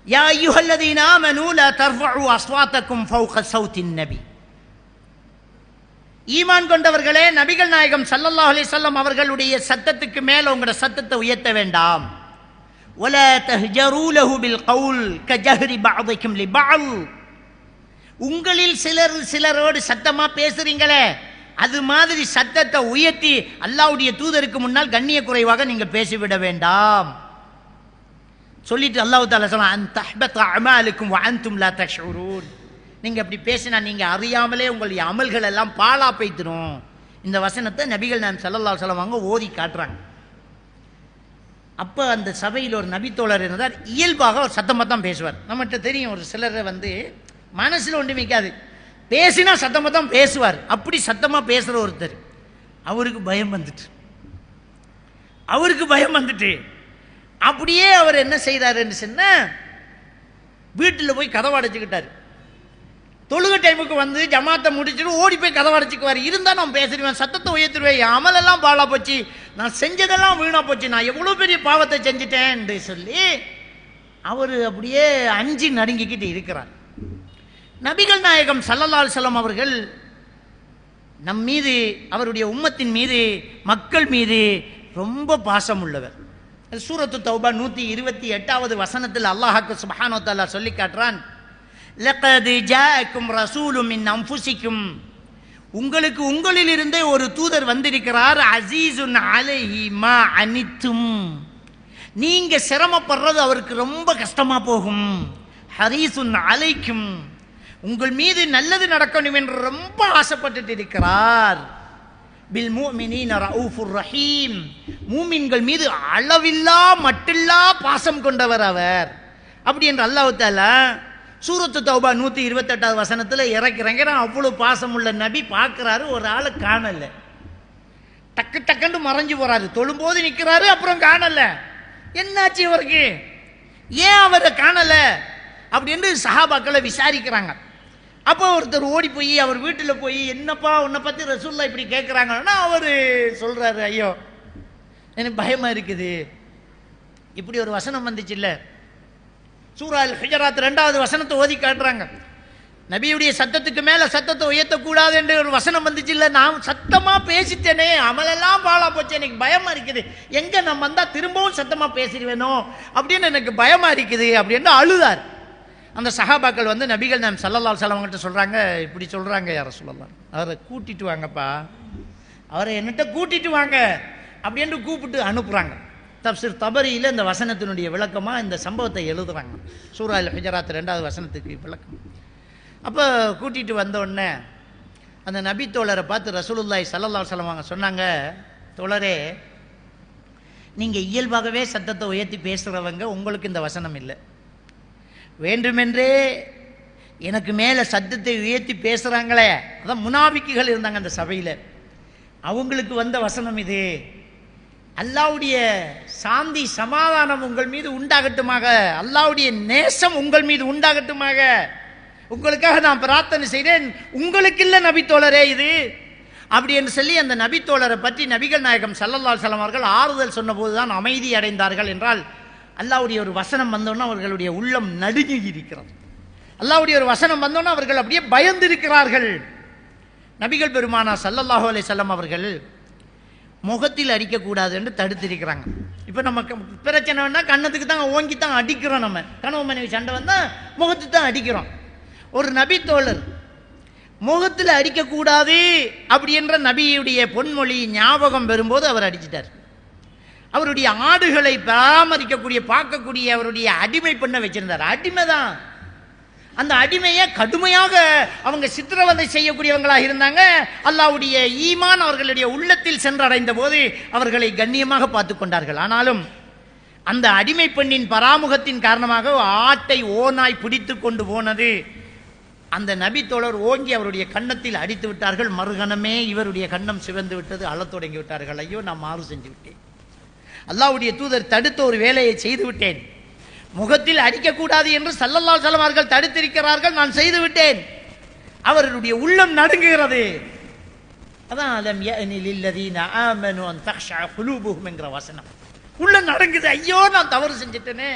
யா அய்யுஹல்லதீன ஆமனூ லா தர்ஃபஉ அஸ்வாத்தக்கும் ஃபௌக ஸௌத்தின் நபி. ஈமான் கொண்டவர்களே, நபிகள் நாயகம் ஸல்லல்லாஹு அலைஹி வஸல்லம் அவர்களுடைய சத்தத்துக்கு மேல உங்களோட சத்தத்தை உயர்த்த வேண்டாம். வலா தஹ்ஜரு லஹு பில் கவுல் கஜஹரி பஅதிக்கும் லிபஅல். உங்களில் சிலரோடு சத்தமா பேசுறீங்களே, அது மாதிரி சத்தத்தை உயர்த்தி அல்லாஹ்வுடைய தூதருக்கு முன்னால் கண்ணிய குறைவாக நீங்க பேசிவிட வேண்டாம் சொல்லிட்டு அல்லாஹ் தஆலா சொல்றான், அன் தஹ்பத அமாலுக்கும் வ அன்தும் லா தஷ்உரூன். நீங்க அப்படி பேசினா நீங்க அறியாமலே உங்களுடைய அமல்கள் எல்லாம் பாழா போய்த்திரும். இந்த வசனத்தை நபிகள் நாயகம் ஸல்லல்லாஹு அலைஹி வஸல்லம் அவங்க ஓதி காட்டுறாங்க. அப்போ அந்த சபையில் ஒரு நபித்தோழர் இருந்தார். இயல்பாக ஒரு சத்தமாக தான் பேசுவார். நம்மகிட்ட தெரியும், ஒரு சிலரை மனசில் ஒன்று மிக்காது, பேசினா சத்தமாக தான் பேசுவார். அப்படி சத்தமாக பேசுகிற ஒருத்தர், அவருக்கு பயம் வந்துட்டு அப்படியே அவர் என்ன செய்தாருன்னு சொன்னால், வீட்டில் போய் கதவை அடைச்சிக்கிட்டார். தொழுகை டைமுக்கு ஜமாத்தை முடிச்சுட்டு ஓடி போய் கதவை அடைச்சிக்குவார். இருந்தால் நான் பேசிடுவேன், சத்தத்தை உயர்த்திடுவேன், என் அமலெல்லாம் பாழா போச்சு, நான் செஞ்சதெல்லாம் வீணா போச்சு, நான் எவ்வளோ பெரிய பாவத்தை செஞ்சுட்டேன் சொல்லி அவர் அப்படியே அஞ்சி நடுங்கிக்கிட்டு இருக்கிறார். நபிகள் நாயகம் ஸல்லல்லாஹு அலைஹி வஸல்லம் அவர்கள் நம் மீது, அவருடைய உம்மத்தின் மீது, மக்கள் மீது ரொம்ப பாசம் உள்ளவர். சூரத்து தௌபா 128வது வசனத்தில் அல்லாஹ் சுப்ஹானஹு வ தஆலா சொல்லி காட்டுறான், லகத் ஜாஅக்கும் ரசூலும் மின் அன்ஃபுசிக்கும், உங்களுக்கு உங்களிலிருந்தே ஒரு தூதர் வந்திருக்கிறார், அஸீஸுன் அலைஹி மா அனித்தும், நீங்க சிரமப்படுறது அவருக்கு ரொம்ப கஷ்டமா போகும், ஹரீஸுன் அலைக்கும், உங்கள் மீது நல்லது நடக்கணும் என்று ரொம்ப ஆசைப்பட்டு இருக்கிறார், பில் முஃமினீன ரഊஃபுர் ரஹீம், மூமின்கள் மீது அளவில்லா மட்டில்லா பாசம் கொண்டவர் அவர். அப்படி என்று அல்லாஹ் தஆலா சூரத்து தௌபா 128வது வசனத்தில் இறக்கிறாங்க. அவ்வளவு பாசம் உள்ள நபி பார்க்கிறாரு, ஒரு ஆளை காணல, டக்கு டக்குன்னு மறைஞ்சு போறாரு, தொழும்போது நிற்கிறாரு, அப்புறம் காணல, என்னாச்சு இவருக்கு, ஏன் அவரை காணல அப்படின்னு சஹாபாக்களை விசாரிக்கிறாங்க. அப்போ ஒருத்தர் ஓடி போய் அவர் வீட்டில் போய், என்னப்பா உன்னை பற்றி ரசூலுல்லாஹ் இப்படி கேட்குறாங்கன்னா, அவர் சொல்றாரு, ஐயோ எனக்கு பயமா இருக்குது. இப்படி ஒரு வசனம் வந்துச்சு இல்லை, சூரா அல் ஹுஜராத் 2வது வசனத்தை ஓதி காட்டுறாங்க. நபியுடைய சத்தத்துக்கு மேலே சத்தத்தை உயர்த்தக்கூடாது என்று ஒரு வசனம் வந்துச்சு இல்லை, நான் சத்தமாக பேசிட்டேனே, அமலெல்லாம் பாழா போச்சு, எனக்கு பயமா இருக்குது, எங்கே நம்ம வந்தால் திரும்பவும் சத்தமாக பேசிடுவேனோ அப்படின்னு எனக்கு பயமா இருக்குது அப்படின்னு அழுதார். அந்த சஹாபாக்கள் நபிகள் நாயகம் ஸல்லல்லாஹு அலைஹி வஸல்லம் கிட்ட சொல்கிறாங்க, இப்படி சொல்கிறாங்க, யா ரசூலல்லாஹ், அவரை கூட்டிட்டு வாங்கப்பா, அவரை என்னட்ட கூட்டிட்டு வாங்க அப்படின்னு கூப்பிட்டு அனுப்புகிறாங்க. தப்சீர் தபரியில் இந்த வசனத்தினுடைய விளக்கமாக இந்த சம்பவத்தை எழுதுறாங்க. சூரா அல் ஹுஜராத் 2வது வசனத்துக்கு விளக்கம். அப்போ கூட்டிகிட்டு வந்தோடனே அந்த நபி தோழரை பார்த்து ரசூலுல்லாஹி ஸல்லல்லாஹு அலைஹி வஸல்லம் அவங்க சொன்னாங்க, தோழரே, நீங்கள் இயல்பாகவே சத்தத்தை உயர்த்தி பேசுகிறவங்க, உங்களுக்கு இந்த வசனம் இல்லை, வேண்டுமென்றே எனக்கு மேலே சத்தத்தை உயர்த்தி பேசுகிறாங்களே, அதான் முனாபிக்குகள் இருந்தாங்க அந்த சபையில், அவங்களுக்கு வந்த வசனம் இது. அல்லாஹ்வுடைய சாந்தி சமாதானம் உங்கள் மீது உண்டாகட்டுமாக, அல்லாஹ்வுடைய நேசம் உங்கள் மீது உண்டாகட்டுமாக, உங்களுக்காக நான் பிரார்த்தனை செய்தேன், உங்களுக்கு இல்லை நபித்தோழரே இது அப்படி என்று சொல்லி அந்த நபித்தோழரை பற்றி நபிகள் நாயகம் ஸல்லல்லாஹு அலைஹி வஸல்லம் அவர்கள் ஆறுதல் சொன்னபோது தான் அமைதி அடைந்தார்கள் என்றால், அல்லாஹ்வுடைய ஒரு வசனம் வந்தோன்னா அவர்களுடைய உள்ளம் நடுங்கி இருக்கிறது. அல்லாஹ்வுடைய ஒரு வசனம் வந்தோன்னா அவர்கள் அப்படியே பயந்திருக்கிறார்கள். நபிகள் பெருமானா ஸல்லல்லாஹு அலைஹி வஸல்லம் அவர்கள் முகத்தில் அடிக்கக்கூடாது என்று தடுத்திருக்கிறாங்க. இப்போ நமக்கு பிரச்சனைன்னா கண்ணத்துக்கு தான் ஓங்கி தான் அடிக்கிறோம், நம்ம கணவன் மனைவி சண்டை வந்தால் முகத்துக்கு தான் அடிக்கிறோம். ஒரு நபி தோழர் முகத்தில் அடிக்கக்கூடாது அப்படி என்ற நபியுடைய பொன்மொழி ஞாபகம் பெறும்போது அவர் அடிச்சிட்டார். அவருடைய ஆடுகளை பராமரிக்கக்கூடிய பார்க்கக்கூடிய அவருடைய அடிமை பண்ண வச்சிருந்தார். அடிமை தான், அந்த அடிமையை கடுமையாக அவங்க சித்திரவதை செய்யக்கூடியவங்களாக இருந்தாங்க. அல்லாஹ்வுடைய ஈமான் அவர்களுடைய உள்ளத்தில் சென்றடைந்த போது அவர்களை கண்ணியமாக பார்த்து கொண்டார்கள். ஆனாலும் அந்த அடிமை பெண்ணின் பராமுகத்தின் காரணமாக ஆட்டை ஓநாய் பிடித்து கொண்டு போனது, அந்த நபி தோழர் ஓங்கி அவருடைய கன்னத்தில் அடித்து விட்டார்கள். மறுகணமே இவருடைய கன்னம் சிவந்து விட்டது, அழத் தொடங்கி விட்டார்கள். ஐயோ, நான் மாறு செஞ்சு விட்டேன், அல்லாஹ்வுடைய தூதர் தடுத்த ஒரு வேலையை செய்து விட்டேன், முகத்தில் அடிக்கக்கூடாது என்று ஸல்லல்லாஹு அலைஹி வஸல்லம் அவர்கள் தடுத்திருக்கிறார்கள், நான் செய்து விட்டேன். அவருடைய உள்ளம் நடுங்குகிறது. அதான் அலம் யஅனி லில்லதீன ஆமனு அன் தக்ஷஅ குலூபுஹும் என்கிற வசனம். உள்ளம் நடுங்குது, ஐயோ நான் தவறு செஞ்சிட்டேனே.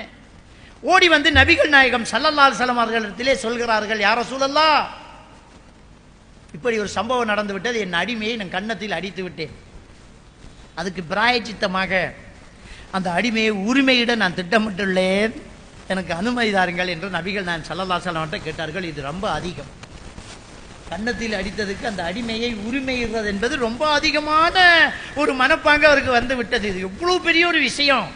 ஓடி வந்து நபிகள் நாயகம் ஸல்லல்லாஹு அலைஹி வஸல்லம் அவர்களிடத்திலே சொல்கிறார்கள், யா ரசூலல்லாஹ், இப்படி ஒரு சம்பவம் நடந்து விட்டது, என் அடிமையை நான் கன்னத்தில் அடித்து விட்டேன், அதுக்கு பிராயச்சித்தமாக அந்த அடிமையை உரிமையிட நான் திட்டமிட்டுள்ளேன், எனக்கு அனுமதி தாருங்கள் என்று நபிகள் நாயகம் ஸல்லல்லாஹு அலைஹி வஸல்லம் கேட்டார்கள். இது ரொம்ப அதிகம். கன்னத்தில் அடித்ததுக்கு அந்த அடிமையை உரிமையிடுறது என்பது ரொம்ப அதிகமான ஒரு மனப்பாங்க அவருக்கு வந்து விட்டது. இது எவ்வளவு பெரிய ஒரு விஷயம்.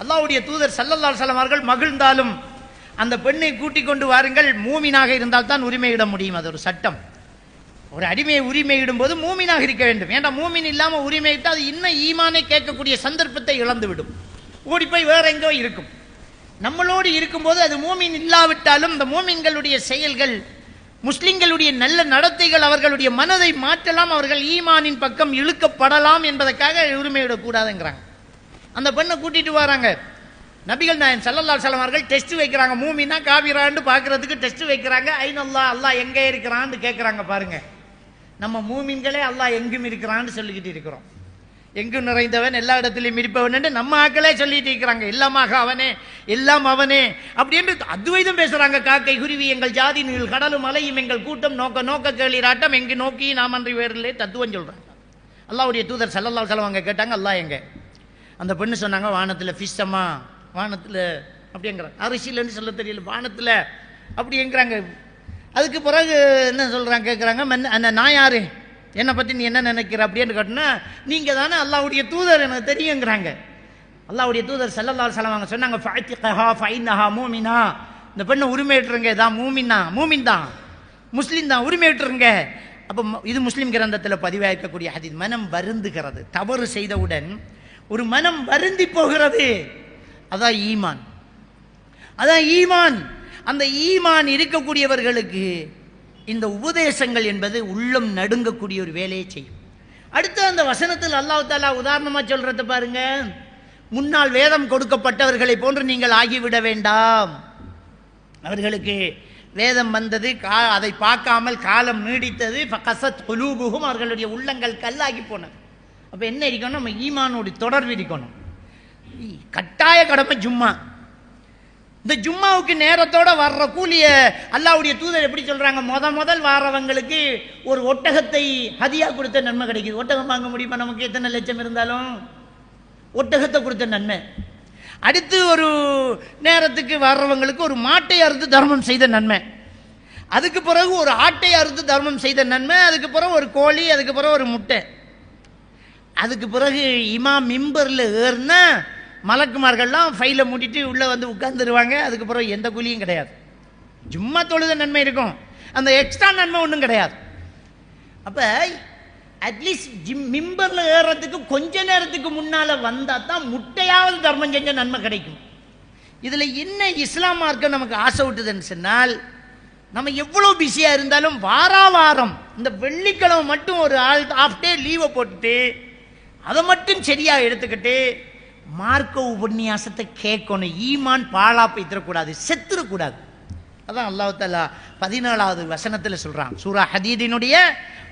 அல்லாஹ்வுடைய தூதர் ஸல்லல்லாஹு அலைஹி வஸல்லம் அவர்கள் மகிழ்ந்தாலும் அந்த பெண்ணை கூட்டிக் கொண்டு வாருங்கள், மூமினாக இருந்தால் தான் உரிமையிட முடியும். அது ஒரு சட்டம். ஒரு அடிமையை உரிமையிடும் போது மூமினாக இருக்க வேண்டும். ஏன்னா மூமின் இல்லாமல் உரிமையிட்டால் அது இன்னும் ஈமானை கேட்கக்கூடிய சந்தர்ப்பத்தை இழந்துவிடும், ஓடி போய் வேற எங்கோ இருக்கும். நம்மளோடு இருக்கும்போது அது மூமின் இல்லாவிட்டாலும் இந்த மூமின்களுடைய செயல்கள், முஸ்லிம்களுடைய நல்ல நடத்தைகள் அவர்களுடைய மனதை மாற்றலாம், அவர்கள் ஈமானின் பக்கம் இழுக்கப்படலாம் என்பதற்காக உரிமையிடக்கூடாதுங்கிறாங்க. அந்த பெண்ணை கூட்டிட்டு வராங்க. நபிகள் நாயகம் ஸல்லல்லாஹு அலைஹி வஸல்லம் அவர்கள் டெஸ்ட் வைக்கிறாங்க. மூமினா காபிரான்னு பார்க்கறதுக்கு டெஸ்ட் வைக்கிறாங்க. ஐனல்லாஹ், அல்லாஹ் எங்கே இருக்கிறான்னு கேட்குறாங்க. பாருங்க, நம்ம மூமின்களே அல்லாஹ் எங்கும் இருக்கிறான்னு சொல்லிக்கிட்டு இருக்கிறோம். எங்கும் நிறைந்தவன், எல்லா இடத்திலையும் இருப்பவன் என்று நம்ம ஆக்களே சொல்லிட்டு இருக்கிறாங்க. எல்லாமாக அவனே, எல்லாம் அவனே அப்படி என்று அத்வைதம் பேசுறாங்க. காக்கை குருவி எங்கள் ஜாதி நீள், கடலும் மலையும் எங்கள் கூட்டம், நோக்க நோக்க கேளிராட்டம் எங்கு நோக்கி நாம் அன்றி வேறில்லை தத்துவம் சொல்றாங்க. அல்லாஹ்வுடைய தூதர் ஸல்லல்லாஹு அலைஹி வஸல்லம் அவங்க கேட்டாங்க, அல்லாஹ் எங்க? அந்த பெண்ணு சொன்னாங்க, வானத்தில் ஃபிஷ்ஷம்மா, வானத்தில் அப்படிங்கிறாங்க. அரிசிலன்னு சொல்ல தெரியல, வானத்தில் அப்படிங்கிறாங்க. அதுக்கு பிறகு என்ன சொல்றாங்க கேட்குறாங்க, நான் யாரு, என்னை பற்றி நீ என்ன நினைக்கிற அப்படின்னு கேட்டோன்னா, நீங்கள் தானே அல்லாஹ்வுடைய தூதர், எனக்கு தெரியுங்கிறாங்க. அல்லாஹ்வுடைய தூதர் ஸல்லல்லாஹு அலைஹி வஸல்லம் அவங்க சொன்னாங்க, ஃபஅத்திகஹா ஃபஇன்னஹா மூமினா, இந்த பெண்ணை உரிமையிட்டுருங்க, இதான் மூமினா, மூமின் தான், முஸ்லீம் தான், உரிமையிட்டுருங்க. அப்போ இது முஸ்லீம் கிரந்தத்தில் பதிவாக்கக்கூடிய ஹதீஸ். மனம் வருந்துகிறது, தவறு செய்தவுடன் ஒரு மனம் வருந்தி போகிறது, அதான் ஈமான், அதான் ஈமான். அந்த ஈமான் இருக்கக்கூடியவர்களுக்கு இந்த உபதேசங்கள் என்பது உள்ளம் நடுங்கக்கூடிய ஒரு வேலையை செய்யும். அடுத்து அந்த வசனத்தில் அல்லாஹ் தஆலா உதாரணமா சொல்றத பாருங்க, முன்னால் வேதம் கொடுக்கப்பட்டவர்களை போன்று நீங்கள் ஆகிவிட வேண்டாம். அவர்களுக்கு வேதம் வந்தது, அதை பார்க்காமல் காலம் நீடித்தது, ஃபகஸத் குலூபுஹும், அவர்களுடைய உள்ளங்கள் கல்லாகி போனது. அப்போ என்ன இருக்கணும், நம்ம ஈமானோடு தொடர்பு இருக்கணும். கட்டாய கடமை ஜும்மா. இந்த ஜும்மாவுக்கு நேரத்தோட வர்ற கூலிய அல்லாஹ்வுடைய தூதர் எப்படி சொல்றாங்க, முதல் வாரவங்களுக்கு ஒரு ஒட்டகத்தை ஹதியா கொடுத்த நன்மை கிடைக்குது. ஒட்டகம் வாங்க முடியுமா நமக்கு, எத்தனை லட்சம் இருந்தாலும்? ஒட்டகத்தை கொடுத்த நன்மை. அடுத்து ஒரு நேரத்துக்கு வர்றவங்களுக்கு ஒரு மாட்டை அறுத்து தர்மம் செய்த நன்மை. அதுக்கு பிறகு ஒரு ஆட்டை அறுத்து தர்மம் செய்த நன்மை. அதுக்கு பிறகு ஒரு கோழி, அதுக்கு பிறகு ஒரு முட்டை. அதுக்கு பிறகு இமாம் மிம்பரில் ஏறுனா மலக்குமார்கள்லாம் ஃபைலை மூட்டிட்டு உள்ளே வந்து உட்கார்ந்துருவாங்க. அதுக்கு பிறகு எந்த கூலியும் கிடையாது. ஜும்மா தொழுத நன்மை இருக்கும், அந்த எக்ஸ்ட்ரா நன்மை ஒன்றும் கிடையாது. அப்போ அட்லீஸ்ட் மிம்பரில் ஏறுறதுக்கு கொஞ்ச நேரத்துக்கு முன்னால் வந்தால் தான் முட்டையாவது தர்மம் செஞ்ச நன்மை கிடைக்கும். இதில் என்ன இஸ்லாம் மார்க்கம் நமக்கு ஆசை விட்டுதுன்னு சொன்னால், நம்ம எவ்வளோ பிஸியாக இருந்தாலும் வாரம் இந்த வெள்ளிக்கிழமை மட்டும் ஒரு ஹாஃப் டே லீவை போட்டுட்டு அதை மட்டும் சரியாக எடுத்துக்கிட்டு மார்க்க உபன்யாசத்தை கேட்கணும். ஈமான் பாழா போய்த்திடக்கூடாது, செத்துடக்கூடாது. அதான் அல்லாஹ் தஆலா 17வது வசனத்தில் சொல்றான். சூரா ஹதீதினுடைய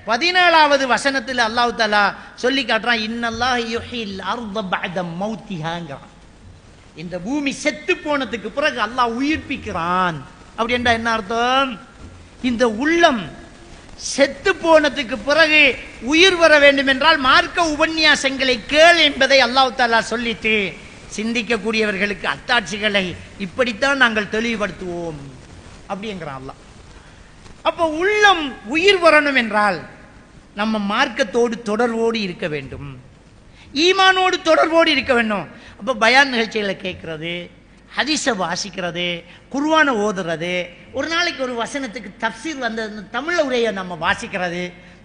17வது வசனத்தில் அல்லாஹ் தஆலா சொல்லி காட்டுறான், இன்னல்லாஹ யுஹில் அர்த பஅத மௌத்திஹாங்கிறான். இந்த பூமி செத்து போனதுக்கு பிறகு அல்லாஹ் உயிர்ப்பிக்கிறான். அப்படி என்றால் என்ன அர்த்தம்? இந்த உள்ளம் செத்து போனதுக்கு பிறகு உயிர் வர வேண்டும் என்றால் மார்க்க உபன்யாசங்களை கேள் என்பதை அல்லாஹ் தஆலா சொல்லிட்டு, சிந்திக்கக்கூடியவர்களுக்கு அத்தாட்சிகளை இப்படித்தான் நாங்கள் தெளிவுபடுத்துவோம் அப்படிங்கிறான் அல்லாஹ். அப்போ உள்ளம் உயிர் வரணும் என்றால் நம்ம மார்க்கத்தோடு தொடர்போடு இருக்க வேண்டும், ஈமானோடு தொடர்போடு இருக்க வேண்டும். அப்போ பயான் நிகழ்ச்சிகளை கேட்கறது, ஹதீஸை வாசிக்கிறது, குர்ஆனை ஓதுறது, ஒரு நாளைக்கு ஒரு வசனத்துக்கு தப்சீர் வந்த தமிழ் உரையை நம்ம வாசிக்கிறது,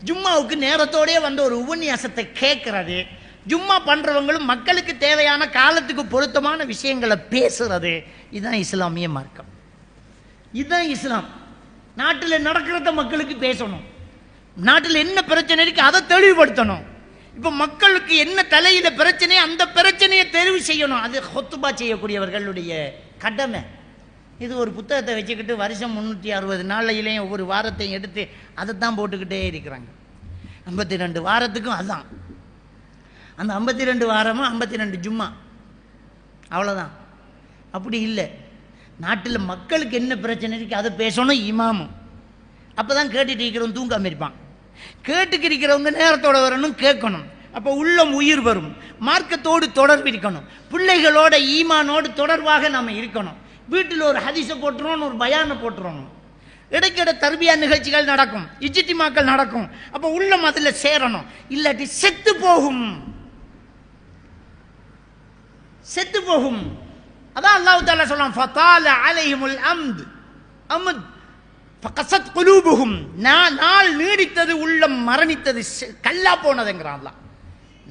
ஜும்மாவுக்கு நேரத்தோடய வந்து ஒரு உபன்யாசத்தை கேட்கறது, ஜும்மா பண்ணுறவங்களும் மக்களுக்கு தேவையான காலத்துக்கு பொருத்தமான விஷயங்களை பேசுறது, இதுதான் இஸ்லாமிய மார்க்கம். இதுதான் இஸ்லாம். நாட்டில் நடக்கிறத மக்களுக்கு பேசணும், நாட்டில் என்ன பிரச்சனை இருக்கு அதை தெளிவுபடுத்தணும். இப்போ மக்களுக்கு என்ன தலையில பிரச்சனை, அந்த பிரச்சனையை தெரிவு செய்யணும். அது ஹுத்பா செய்யக்கூடியவர்களுடைய கடமை. இது ஒரு புத்தகத்தை வச்சுக்கிட்டு வருஷம் 360 நாளையிலையும் ஒவ்வொரு வாரத்தையும் எடுத்து அதை தான் போட்டுக்கிட்டே இருக்கிறாங்க. 52 வாரத்துக்கும் அதுதான். அந்த 52 வாரமும் 52 ஜும்மா, அவ்வளோதான். அப்படி இல்லை. நாட்டில் மக்களுக்கு என்ன பிரச்சனை இருக்கு அதை பேசணும் இமாமும். அப்போ தான் கேட்டுட்டு இருக்கிறவங்க தூங்காமல் இருப்பான். கேட்டுக்கு இருக்கிறவங்க நேரத்தோட வரணும், கேட்கணும். அப்போ உள்ளம் உயிர் வரும். மார்க்கத்தோடு தொடர்பு இருக்கணும், பிள்ளைகளோட ஈமானோடு தொடர்பாக நாம் இருக்கணும். வீட்டில் ஒரு ஹதீஸை போட்டுருவோம், ஒரு பயானை போட்டுருவோம். இடைக்கிட தர்பியா நிகழ்ச்சிகள் நடக்கும், இஜ்திமாக்கள் நடக்கும். அப்ப உள்ளம் அதுல சேரணும், இல்லாட்டி செத்து போகும், செத்து போகும். அதான் அல்லாஹ் தஆலா சொல்றான், ஃபதால அலைஹிமுல் அம்த் அம்த் ஃபகஸத் குலூபுஹும், நாள் நீடித்தது, உள்ளம் மரணித்தது, கல்லா போனதுங்கிறான் அல்லாஹ்.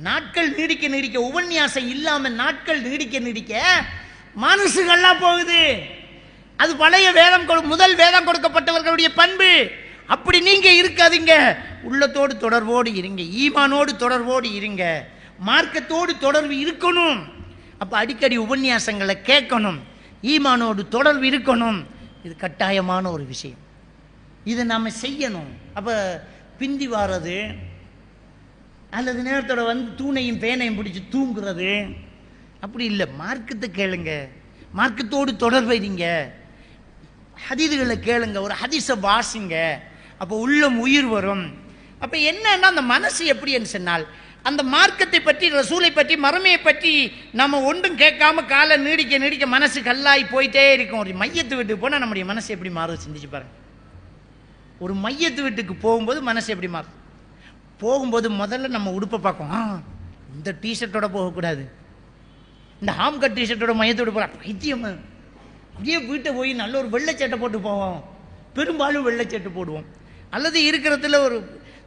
நாட்கள் நீடிக்க நீடிக்க, உபன்யாசம் இல்லாம நாட்கள் நீடிக்க நீடிக்க மனசுகள்லா போகுது. அது பழைய வேதம், முதல் வேதம் கொடுக்கப்பட்டவர்களுடைய பண்பு. அப்படி நீங்க இருக்காதீங்க, உள்ளத்தோடு தொடர்போடு இருங்க, ஈமானோடு தொடர்போடு இருங்க, மார்க்கத்தோடு தொடர்பு இருக்கணும். அப்ப அடிக்கடி உபன்யாசங்களை கேட்கணும், ஈமானோடு தொடர்பு இருக்கணும். இது கட்டாயமான ஒரு விஷயம், இதை நாம செய்யணும். அப்ப பிந்தி வாரது அல்லது நேரத்தோட வந்து தூணையும் பேனையும் பிடிச்சி தூங்குறது அப்படி இல்லை. மார்க்கத்தை கேளுங்க, மார்க்கத்தோடு தொடர்பு இருங்க, ஹதீதுகளை கேளுங்க, ஒரு ஹதீஸை வாசிங்க. அப்போ உள்ளம் உயிர் வரும். அப்போ என்னன்னா அந்த மனசு எப்படி என்று சொன்னால், அந்த மார்க்கத்தை பற்றி, ரசூலை பற்றி, மறுமையை பற்றி நம்ம ஒன்றும் கேட்காம காலை நீடிக்க நீடிக்க மனசு கல்லாய் போயிட்டே இருக்கும். ஒரு மையத்து வீட்டுக்கு போனால் நம்முடைய மனசு எப்படி மாறுது சிந்திச்சு பாருங்க. ஒரு மையத்து வீட்டுக்கு போகும்போது மனசு எப்படி மாறுது? போகும்போது முதல்ல நம்ம உடுப்பை பார்க்கும், இந்த டிஷர்ட்டோட போகக்கூடாது, இந்த ஹாம் கட் டிஷர்ட்டோட மையத்தோடு போகிறா பைத்தியம். அப்படியே வீட்டை போய் நல்ல ஒரு வெள்ளைச்சட்டை போட்டு போவோம், பெரும்பாலும் வெள்ளைச்சட்டை போடுவோம். அல்லது இருக்கிறதுல ஒரு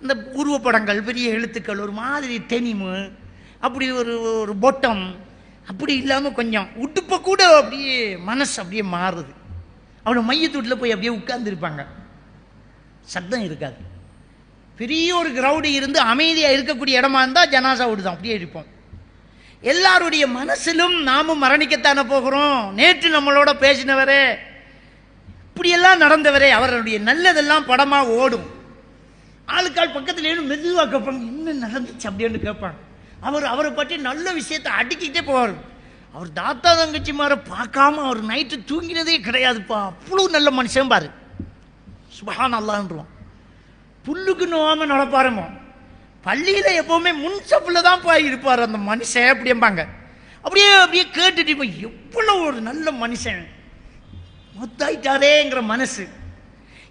இந்த உருவப்படங்கள், பெரிய எழுத்துக்கள், ஒரு மாதிரி டெனிமு, அப்படி ஒரு பொட்டம், அப்படி இல்லாமல் கொஞ்சம் உடுப்பை கூட அப்படியே மனசு அப்படியே மாறுது. அவனை மையத்தூட்டில் போய் அப்படியே உட்கார்ந்துருப்பாங்க, சத்தம் இருக்காது. பெரிய ஒரு கிரௌடு இருந்து அமைதியாக இருக்கக்கூடிய இடமா இருந்தால் ஜனாசா விடுதான், அப்படியே இருப்போம். எல்லாருடைய மனசிலும் நாமும் மரணிக்கத்தானே போகிறோம். நேற்று நம்மளோட பேசினவரே, இப்படியெல்லாம் நடந்தவரே, அவருடைய நல்லதெல்லாம் படமாக ஓடும். ஆளுக்கால் பக்கத்தில் மெதுவாக கேட்பாங்க, என்ன நடந்துச்சு அப்படின்னு கேட்பாங்க. அவரை பற்றி நல்ல விஷயத்தை அடுக்கிட்டே போவார். அவர் தாத்தா தங்கச்சி மாதிரி பார்க்காம அவர் நைட்டு தூங்கினதே கிடையாதுப்பா, அவ்வளோ நல்ல மனுஷன் பாரு, சுப்ஹான் அல்லாஹ்ன்றான். புல்லுக்கு நோவாம நடப்பாருமோ, பள்ளியில எப்பவுமே முன்சப்பில் தான் போய் இருப்பார் அந்த மனுஷன் அப்படிம்பாங்க. அப்படியே அப்படியே கேட்டுட்டு எவ்வளவு ஒரு நல்ல மனுஷன், மொத்தாயிட்டாரேங்கிற மனசு,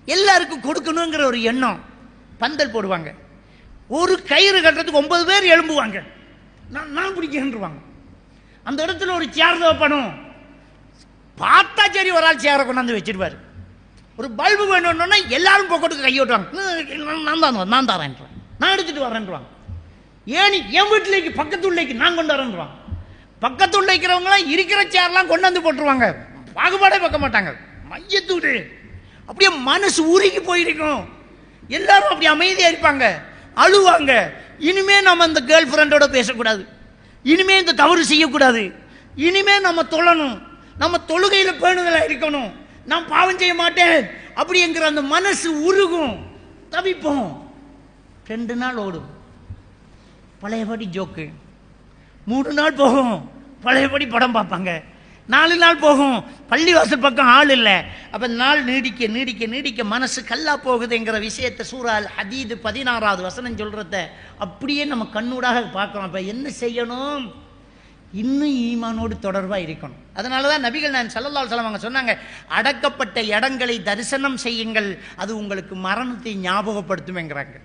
எல்லாருக்கும் கொடுக்கணுங்கிற ஒரு எண்ணம். பந்தல் போடுவாங்க, ஒரு கயிறு கட்டுறதுக்கு 9 பேர் எழும்புவாங்க, நான் பிடிக்கன்றுவாங்க. அந்த இடத்துல ஒரு சேர் வைப்பணும், பார்த்தா சரி ஒரு ஆள் சேரை கொண்டாந்து வச்சிருவாரு. ஒரு பல்பு வேணும்னா எல்லாரும் பொக்கெட்டுக்கு கையோட்டுவாங்க, நான் தரேன், நான் எடுத்துட்டு வரேன்றாங்க. ஏன் என் வீட்டிலேக்கு பக்கத்து உள்ளேக்கு நான் கொண்டு வரேன்றாங்க. பக்கத்து உள்ள இருக்கிறவங்களாம் இருக்கிற சேர்லாம் கொண்டாந்து போட்டுருவாங்க, பாகுபாடே பார்க்க மாட்டாங்க. மையத்தூடு அப்படியே மனசு உருகி போயிருக்கும். எல்லாரும் அப்படி அமைதியா இருப்பாங்க, அழுவாங்க. இனிமே நம்ம இந்த கேர்ள் ஃப்ரெண்டோட பேசக்கூடாது, இனிமே இந்த தவறு செய்யக்கூடாது, இனிமே நம்ம தொழணும், நம்ம தொழுகையில பேணுதலா இருக்கணும், நான் பாவம் செய்ய மாட்டேன் அப்படிங்கிற அந்த மனசு உருகும். தவிப்போம். 2 நாள் ஓடும், பழையபடி ஜோக்கு. 3 நாள் போகும், பழையபடி படம் பார்ப்பாங்க. 4 நாள் போகும், பள்ளிவாசல் பக்கம் ஆள் இல்லை. அப்ப நாள் நீடிக்க நீடிக்க நீடிக்க மனசு கல்லா போகுதுங்கிற விஷயத்தை சூரா அல் ஹதீது 16வது வசனம் சொல்றத அப்படியே நம்ம கண்ணூடாக பார்க்கிறோம். அப்ப என்ன செய்யணும்? இன்னும் ஈமானோடு தொடர்பா இருக்கணும். அதனாலதான் நபிகள் நான் ஸல்லல்லாஹு அலைஹி வஸல்லம் சொன்னாங்க, அடக்கப்பட்ட இடங்களை தரிசனம் செய்யுங்கள், அது உங்களுக்கு மரணத்தை ஞாபகப்படுத்தும்ங்கிறாங்க.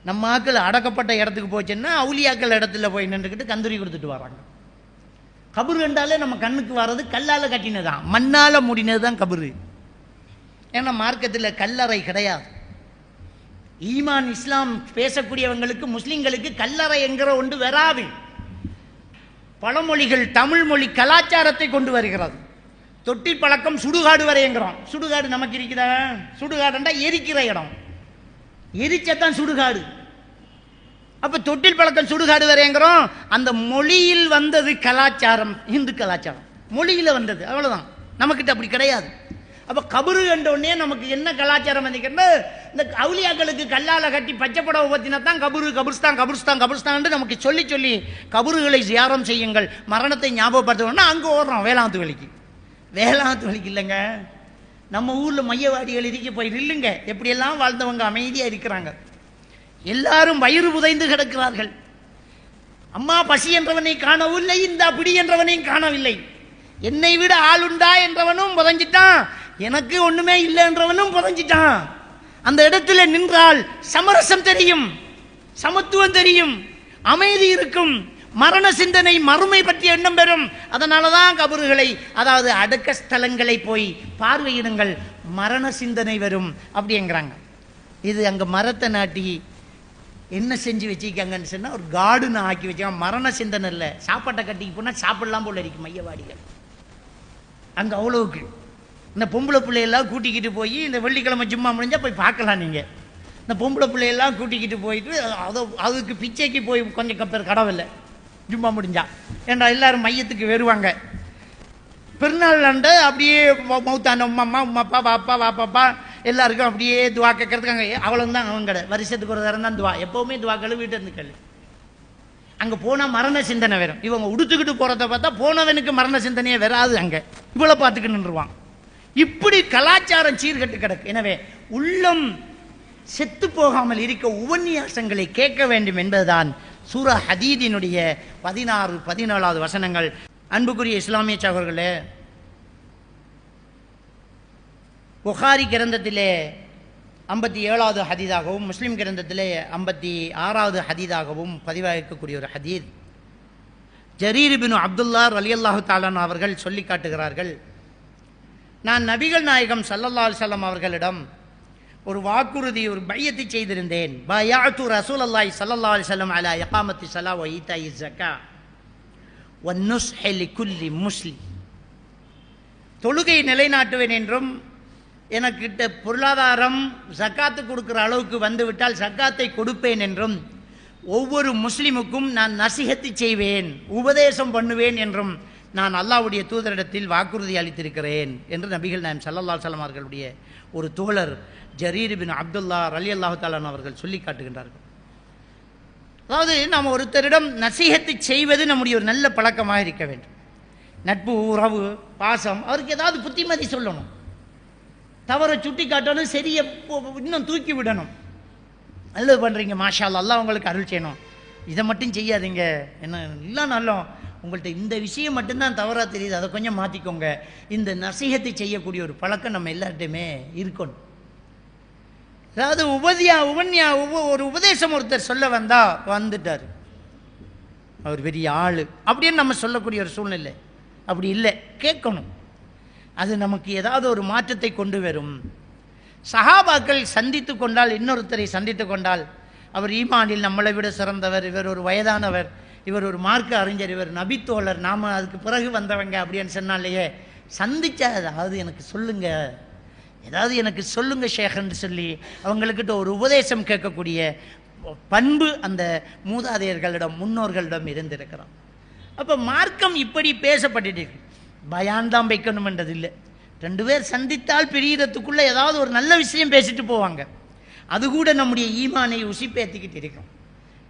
நம்ம ஆக்கள் அடக்கப்பட்ட இடத்துக்கு போச்சுன்னா அவுலியாக்கள் இடத்துல போய் நின்றுக்கிட்டு கந்தூரி கொடுத்துட்டு வராங்க. கபரு கண்டாலே நம்ம கண்ணுக்கு வர்றது கல்லால கட்டினதான், மண்ணால முடினதுதான் கபரு. ஏன்னா மார்க்கத்தில் கல்லறை கிடையாது. ஈமான் இஸ்லாம் பேசக்கூடியவங்களுக்கு, முஸ்லிம்களுக்கு கல்லறை என்கிற ஒன்று வராது. பழமொழிகள் தமிழ் மொழி கலாச்சாரத்தை கொண்டு வருகிறது. தொட்டி பழக்கம் சுடுகாடு வரைங்கிறோம். சுடுகாடு நமக்கு இருக்குதா? சுடுகாடுண்டா எரிக்கிற இடம், எரிச்சத்தான் சுடுகாடு. அப்ப தொட்டில் பழக்கம் சுடுகாடு வரைங்கிறோம். அந்த மொழியில் வந்தது கலாச்சாரம், இந்து கலாச்சாரம் மொழியில வந்தது, அவ்வளவுதான். நமக்கிட்ட அப்படி கிடையாது. அப்ப கபரு கண்டோடனே நமக்கு என்ன கலாச்சாரம் வந்துக்கிட்டு, இந்த அவுலியாக்களுக்கு கல்லால கட்டி பச்சை படம் பத்தினத்தான் கபரு, கபுர்ஸ்தான் கபுர்ஸ்தான் கபுர்ஸ்தான் நமக்கு சொல்லி சொல்லி கபறுகளை தியானம் செய்யுங்கள், மரணத்தை ஞாபகப்படுத்தணும்னா அங்க ஓடுறோம் வேளாந்து வலிக்கு. வேளாந்து வலிக்கு இல்லைங்க, நம்ம ஊர்ல மையவாடிகள் இருக்க போய் நில்லுங்க, எப்படியெல்லாம் வாழ்ந்தவங்க அமைதியா இருக்கிறாங்க. எல்லாரும் வயிறு புதைந்து கிடக்கிறார்கள். அம்மா பசி என்றவனை காணவில்லை, இந்த பிடி என்றவனையும் காணவில்லை. என்னை விட ஆளுண்டா என்றவனும் புதைஞ்சிட்டான், எனக்கு ஒண்ணுமே இல்லைன்றவனும் புதஞ்சிட்டான். அந்த இடத்துல நின்றால் சமரசம் தெரியும், சமத்துவம் தெரியும், அமைதி இருக்கும், மரண சிந்தனை மறுமை பற்றிய எண்ணம் பெறும். அதனாலதான் கபறுகளை, அதாவது அடக்க ஸ்தலங்களை போய் பார்வையிடுங்கள், மரண சிந்தனை வரும் அப்படிங்கிறாங்க. இது அங்க மரத்தை நாட்டி என்ன செஞ்சு வச்சிருக்காங்கன்னு சொன்னா ஒரு கார்டுன்னு ஆக்கி வச்சாங்க. மரண சிந்தனை இல்லை, சாப்பாட்டை கட்டிக்கு போனா சாப்பிடலாம் போல இருக்கு மையவாடிகள் அங்க அவ்வளவுக்கு. இந்த பொம்பளை பிள்ளையெல்லாம் கூட்டிக்கிட்டு போய் இந்த வெள்ளிக்கிழமை ஜும்மா முடிஞ்சா போய் பார்க்கலாம் நீங்க. இந்த பொம்பளை பிள்ளையெல்லாம் கூட்டிக்கிட்டு போயிட்டு அதுக்கு பிச்சைக்கு போய் கொஞ்சம் பேர் கடவுள் ஜும்மா முடிஞ்சா, ஏன்டா எல்லாரும் மையத்துக்கு வருவாங்க. பெருநாள் அண்ட அப்படியே மௌத்தான உம்மா உம்மாப்பா பாப்பா வாப்பாப்பா எல்லாருக்கும் அப்படியே துவா கேட்கறதுக்காங்க. அவ்வளவுதான் அவங்க வருஷத்துக்கு ஒரு தரம் தான் துவா. எப்பவுமே துவாக்கள் வீட்டு இருந்து கல். அங்க போனா மரண சிந்தனை வரும். இவங்க உடுத்துக்கிட்டு போறத பார்த்தா போனவனுக்கு மரண சிந்தனையே வராது. அங்க இவ்வளவு பார்த்துக்கிட்டு நின்றுவான். இப்படி கலாச்சாரம் சீர்கட்டு கிடக்கு. எனவே உள்ளம் செத்து போகாமல் இருக்க உபன்யாசங்களை கேட்க வேண்டும் என்பதுதான் சூரா ஹதீதினுடைய 16, 17 வசனங்கள். அன்புக்குரிய இஸ்லாமிய சகோதரர்களே, புகாரி கிரந்தத்திலே 57வது ஹதீதாகவும் முஸ்லிம் கிரந்தத்திலே 56வது ஹதீதாகவும் பதிவாகக்கூடிய ஒரு ஹதீத். ஜரீர் இப்னு அப்துல்லா ரலியல்லாஹு தஆலா அவர்கள் சொல்லி காட்டுகிறார்கள், நான் நபிகள் நாயகம் ஸல்லல்லாஹு அலைஹி வஸல்லம் அவர்களிடம் ஒரு வாக்குறுதி, ஒரு பையத்தை செய்திருந்தேன். பயாத்து ரசூலுல்லாஹி ஸல்லல்லாஹு அலைஹி வஸல்லம் அலா இகாமத்தி ஸலா வ ஈதாஇ ஸக்கா வ நுஸ்ஹி லிகுல்லி முஸ்லிம். தொழுகை நிலைநாட்டுவேன் என்றும், எனக்கிட்ட பொருளாதாரம் ஜக்காத்து கொடுக்கிற அளவுக்கு வந்துவிட்டால் ஜக்காத்தை கொடுப்பேன் என்றும், ஒவ்வொரு முஸ்லிமுக்கும் நான் நசிஹத்து செய்வேன், உபதேசம் பண்ணுவேன் என்றும் நான் அல்லாஹ்வுடைய தூதரிடத்தில் வாக்குறுதி அளித்திருக்கிறேன் என்று நபிகள் நாயகம் ஸல்லல்லாஹு அலைஹி வஸல்லம் அவர்களுடைய ஒரு தோழர் ஜரீர் இப்னு அப்துல்லா ரலியல்லாஹு தஆலா அவர்கள் சொல்லி காட்டுகின்றார்கள். அதாவது நாம் ஒருத்தரிடம் நசீஹத்து செய்வது நம்முடைய ஒரு நல்ல பழக்கமாக இருக்க வேண்டும். நட்பு, உறவு, பாசம், அவருக்கு ஏதாவது புத்திமதி சொல்லணும், தவறை சுட்டி காட்டணும், சரியை இன்னும் தூக்கி விடணும். நல்லது பண்ணுறீங்க, மாஷா அல்லாஹ் உங்களுக்கு அருள் செய்யணும், இதை மட்டும் செய்யாதீங்க, என்ன இல்லை நல்லோம், உங்கள்கிட்ட இந்த விஷயம் மட்டும்தான் தவறாக தெரியுது, அதை கொஞ்சம் மாற்றிக்கோங்க. இந்த நசீஹத்தை செய்யக்கூடிய ஒரு பழக்கம் நம்ம எல்லார்ட்டையுமே இருக்கணும். அதாவது ஒரு உபதேசம் ஒருத்தர் சொல்ல வந்தா வந்துட்டார், அவர் பெரிய ஆளு அப்படின்னு நம்ம சொல்லக்கூடிய ஒரு சூழ்நிலை அப்படி இல்லை, கேட்கணும். அது நமக்கு ஏதாவது ஒரு மாற்றத்தை கொண்டு வரும். சஹாபாக்கள் சந்தித்து கொண்டால், இன்னொருத்தரை சந்தித்து கொண்டால், அவர் ஈமானில் நம்மளை விட சிறந்தவர், இவர் ஒரு வயதானவர், இவர் ஒரு மார்க்க அறிஞர், இவர் நபித்தோழர், நாம அதுக்கு பிறகு வந்தவங்க அப்படின்னு சொன்னாலேயே சந்திச்சா அதாவது எனக்கு சொல்லுங்க, ஏதாவது எனக்கு சொல்லுங்க ஷேഖன்னு சொல்லி அவங்களுக்கிட்ட ஒரு உபதேசம் கேட்கக்கூடிய பண்பு அந்த மூதாதையர்களிடம், முன்னோர்களிடம் இருந்திருக்கிறோம். அப்போ மார்க்கம் இப்படி பேசப்பட்டு பயான் தான் வைக்கணும்ன்றது இல்லை. 2 பேர் சந்தித்தால் பிரியறதுக்குள்ள ஏதாவது ஒரு நல்ல விஷயம் பேசிட்டு போவாங்க. அது கூட நம்முடைய ஈமானை உசிப்பேற்றிக்கிட்டு இருக்கும்.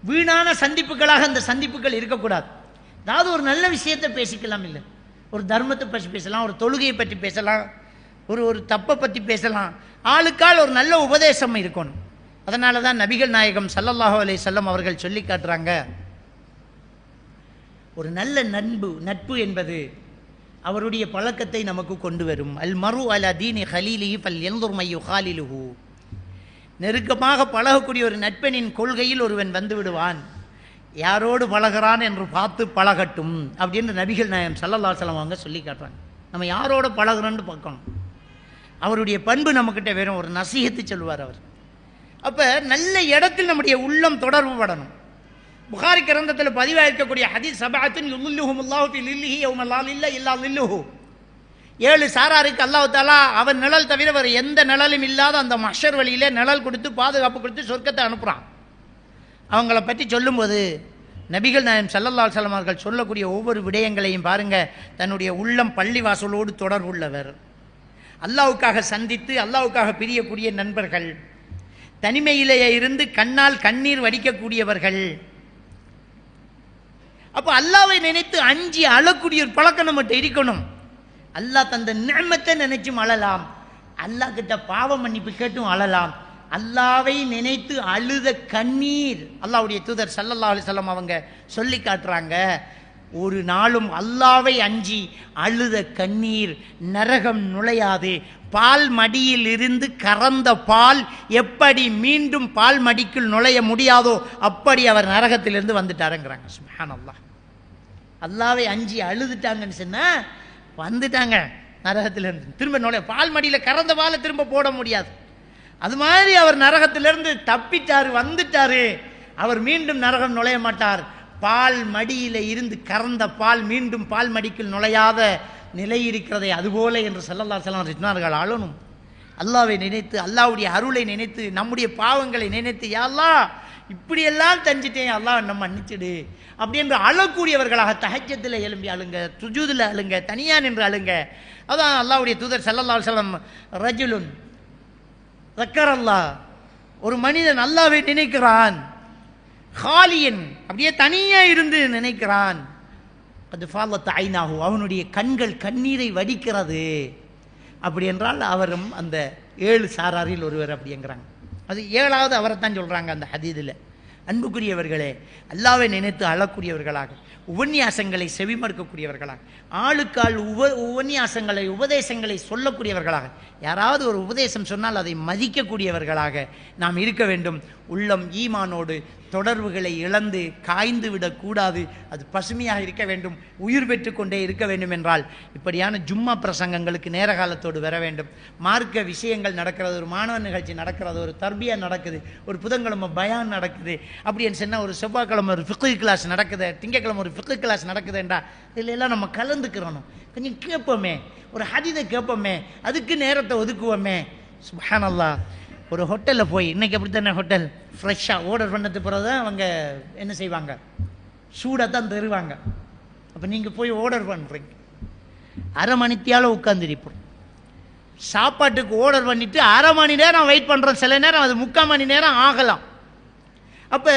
வீணான சந்திப்புகளாக அந்த சந்திப்புகள் இருக்கக்கூடாது. ஏதாவது ஒரு நல்ல விஷயத்தை பேசிக்கலாம், இல்லை ஒரு தர்மத்தை பற்றி பேசலாம், ஒரு தொழுகையை பற்றி பேசலாம், ஒரு தப்பை பற்றி பேசலாம். ஆளுக்கால் ஒரு நல்ல உபதேசம் இருக்கணும். அதனால தான் நபிகள் நாயகம் ஸல்லல்லாஹு அலைஹி வஸல்லம் அவர்கள் சொல்லி காட்டுறாங்க, ஒரு நல்ல நட்பு என்பது அவருடைய பழக்கத்தை நமக்கு கொண்டு வரும். அல் மரு அலா தீனி ஹலீலிஹி ஃபல்யன்துர் மை யுகாலிலுஹு. நெருக்கமாக பழகக்கூடிய ஒரு நட்பனின் கொள்கையில் ஒருவன் வந்து விடுவான், யாரோடு பழகிறான் என்று பார்த்து பழகட்டும் அப்படின்னு நபிகள் நாயகம் ஸல்லல்லாஹு அலைஹி வஸல்லம் அவங்க சொல்லி காட்டுறாங்க. நம்ம யாரோட பழகிறோன்னு பார்க்கணும். அவருடைய பண்பு நம்மக்கிட்ட வேறும். ஒரு நசீஹத்து சொல்லுவார் அவர். அப்போ நல்ல இடத்தில் நம்முடைய உள்ளம் தொடர்பு படணும். புகாரி கிரந்தத்தில் பதிவாயிருக்கக்கூடிய ஹதீஸ், சபஅத்துன் யுல்லிஹுமுல்லாஹு ஃபி லில்லிஹி யௌம லா லில்ல இல்லா லில்லுஹு. 7 சாராருக்கு அல்லாஹ் தஆலா அவன் நிழல் தவிர வேறு எந்த நிழலும் இல்லாத அந்த மஹ்ஷர் வழியிலே நிழல் கொடுத்து பாதுகாப்பு கொடுத்து சொர்க்கத்தை அனுப்புகிறான். அவங்கள பற்றி சொல்லும்போது நபிகள் நாயகம் ஸல்லல்லாஹு அலைஹி வஸல்லம் அவர்கள் சொல்லக்கூடிய ஒவ்வொரு விடயங்களையும் பாருங்க. தன்னுடைய உள்ளம் பள்ளிவாசலோடு தொடர்புள்ளவர், அல்லாஹ்வுக்காக சந்தித்து அல்லாஹ்வுக்காக பிரியக்கூடிய நண்பர்கள், தனிமையிலேயே இருந்து கண்ணால் கண்ணீர் வடிக்கக்கூடியவர்கள். அப்போ அல்லாஹ்வை நினைத்து அஞ்சி அழக்கூடிய ஒரு பழக்கம் நம்மகிட்ட இருக்கணும். அல்லாஹ் தந்த நிஅமத்தை நினைச்சும் அழலாம், அல்லாஹ் கிட்ட பாவ மன்னிப்பு கேட்டும் அழலாம். அல்லாஹ்வை நினைத்து அழுத கண்ணீர், அல்லாஹ்வுடைய தூதர் ஸல்லல்லாஹு அலைஹி வஸல்லம் அவங்க சொல்லி காட்டுறாங்க, ஒரு நாளும் அல்லாஹ்வை அஞ்சி அழுத கண்ணீர் நரகம் நுழையாது, பால் மடியில் இருந்து கறந்த பால் எப்படி மீண்டும் பால் மடிக்குள் நுழைய முடியாதோ அப்படி அவர் நரகத்திலிருந்து வந்துட்டாருங்கிறாங்க. சுப்ஹானல்லாஹ். அல்லாஹ்வை அஞ்சி அழுதுட்டாங்கன்னு சொன்னா வந்துட்டாங்க நரகத்திலிருந்து. திரும்ப நுழைய பால் மடியில் கறந்த பாலை திரும்ப போட முடியாது. அது மாதிரி அவர் நரகத்திலிருந்து தப்பிட்டாரு, வந்துட்டாரு. அவர் மீண்டும் நரகம் நுழைய மாட்டார். பால் மடியில இருந்து கறந்த பால் மீண்டும் பால் மடிக்குள் நுழையாத நிலை இருக்கிறதே அதுபோல என்று ஸல்லல்லாஹு அலைஹி வஸல்லம் சொன்னார்கள். அழணும், அல்லாஹ்வை நினைத்து, அல்லாஹ்வுடைய அருளை நினைத்து, நம்முடைய பாவங்களை நினைத்து, யா அல்லாஹ் இப்படியெல்லாம் செஞ்சிட்டேன், அல்லாஹ் நம்ம மன்னிச்சிடு அப்படி என்று அழக்கூடியவர்களாக தஹஜ்ஜுதில் எழும்பி அழுங்க, சுஜூதில் அழுங்க, தனியா நின்று அழுங்க. அதான் அல்லாஹ்வுடைய தூதர் ஸல்லல்லாஹு அலைஹி வஸல்லம் ரஜுலுன் ذكرல்லாஹ், ஒரு மனிதன் அல்லாஹ்வை நினைக்கிறான், ஹாலியன் அப்படியே தனியா இருந்து நினைக்கிறான், அது ஃபாலத் ஐனாஹு, அவனுடைய கண்கள் கண்ணீரை வடிக்கிறது. அப்படி என்றால் அவரும் அந்த 7 சாராரில் ஒருவர் அப்படிங்கிறாங்க. அது 7வது அவரை தான் சொல்றாங்க அந்த ஹதீதில். அன்புக்குரியவர்களே, அல்லாஹ்வை நினைத்து அழக்கூடியவர்களாக, உபன்யாசங்களை செவிமடுக்கக்கூடியவர்களாக, ஆளுக்கால் உபன்யாசங்களை உபதேசங்களை சொல்லக்கூடியவர்களாக, யாராவது ஒரு உபதேசம் சொன்னால் அதை மதிக்கக்கூடியவர்களாக நாம் இருக்க வேண்டும். உள்ளம் ஈமானோடு தொடர்புகளை இழந்து காய்ந்து விடக்கூடாது. அது பசுமையாக இருக்க வேண்டும், உயிர் பெற்று கொண்டே இருக்க வேண்டும். என்றால் இப்படியான ஜும்மா பிரசங்கங்களுக்கு நேர காலத்தோடு வர வேண்டும். மார்க்க விஷயங்கள் நடக்கிறது, ஒரு மாணவ நிகழ்ச்சி நடக்கிறது, ஒரு தர்பியா நடக்குது, ஒரு புதன்கிழமை பயான் நடக்குது, அப்படின்னு சொன்னால் ஒரு செவ்வாய்க்கிழமை ஒரு ஃபிக்ஹ் கிளாஸ் நடக்குது, திங்கக்கிழமை ஒரு ஃபிக்ஹ் கிளாஸ் நடக்குதுன்றா இதில் எல்லாம் நம்ம கலந்துக்கிறோம். கொஞ்சம் கேட்போமே, ஒரு ஹதீதை கேட்போமே, அதுக்கு நேரத்தை ஒதுக்குவோமே. சுப்ஹானல்லாஹ். ஒரு ஹோட்டலில் போய், இன்றைக்கி அப்படி தானே, ஹோட்டல் ஃப்ரெஷ்ஷாக ஆர்டர் பண்ணது பிறகு தான் அவங்க என்ன செய்வாங்க, சூடாக தான் தருவாங்க. அப்போ நீங்கள் போய் ஆர்டர் பண்ணுறீங்க, அரை மணித்தியால் உட்காந்துருப்போம். சாப்பாட்டுக்கு ஆர்டர் பண்ணிவிட்டு அரை மணி நேரம் வெயிட் பண்ணுறோம், சில நேரம் அது 3/4 மணி நேரம் ஆகலாம். அப்போ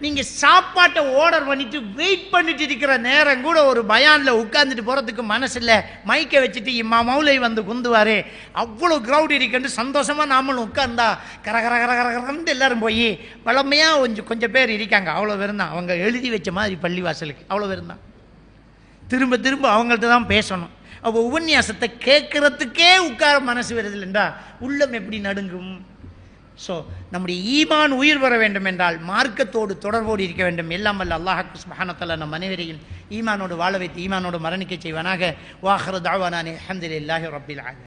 நீங்கள் சாப்பாட்டை ஆர்டர் பண்ணிட்டு வெயிட் பண்ணிட்டு இருக்கிற நேரம் கூட ஒரு பயானில் உட்காந்துட்டு போகிறதுக்கு மனசில்லை. மைக்கை வச்சுட்டு மௌலை வந்து குந்துவார், அவ்வளோ க்ரௌட் இருக்குன்னு சந்தோஷமாக நாமளும் உட்காந்தா கரகரகரகரன்னு எல்லாரும் போய் பழமையாக கொஞ்சம் பேர் இருக்காங்க, அவ்வளோ பேரும் தான். அவங்க எழுதி வச்ச மாதிரி பள்ளிவாசலுக்கு அவ்வளோ பேரும் தான். திரும்ப திரும்ப அவங்கள்ட்ட தான் பேசணும். அப்போ உபன்யாசத்தை கேட்கறதுக்கே உட்கார மனசு வருது இல்லைண்டா, உள்ளம் எப்படி நடுங்கும்? ஸோ நம்முடைய ஈமான் உயிர் பெற வேண்டும் என்றால் மார்க்கத்தோடு தொடர்போடு இருக்க வேண்டும். எல்லாம் வல்ல அல்லாஹ் சுப்ஹானஹு வ தஆலா நம் அனைவரையும் ஈமானோடு வாழ வைத்து ஈமானோடு மரணிக்க செய்வானாக. வாஹிரு தஅவானா அல்ஹம்துலில்லாஹி ரப்பில் ஆலமீன்.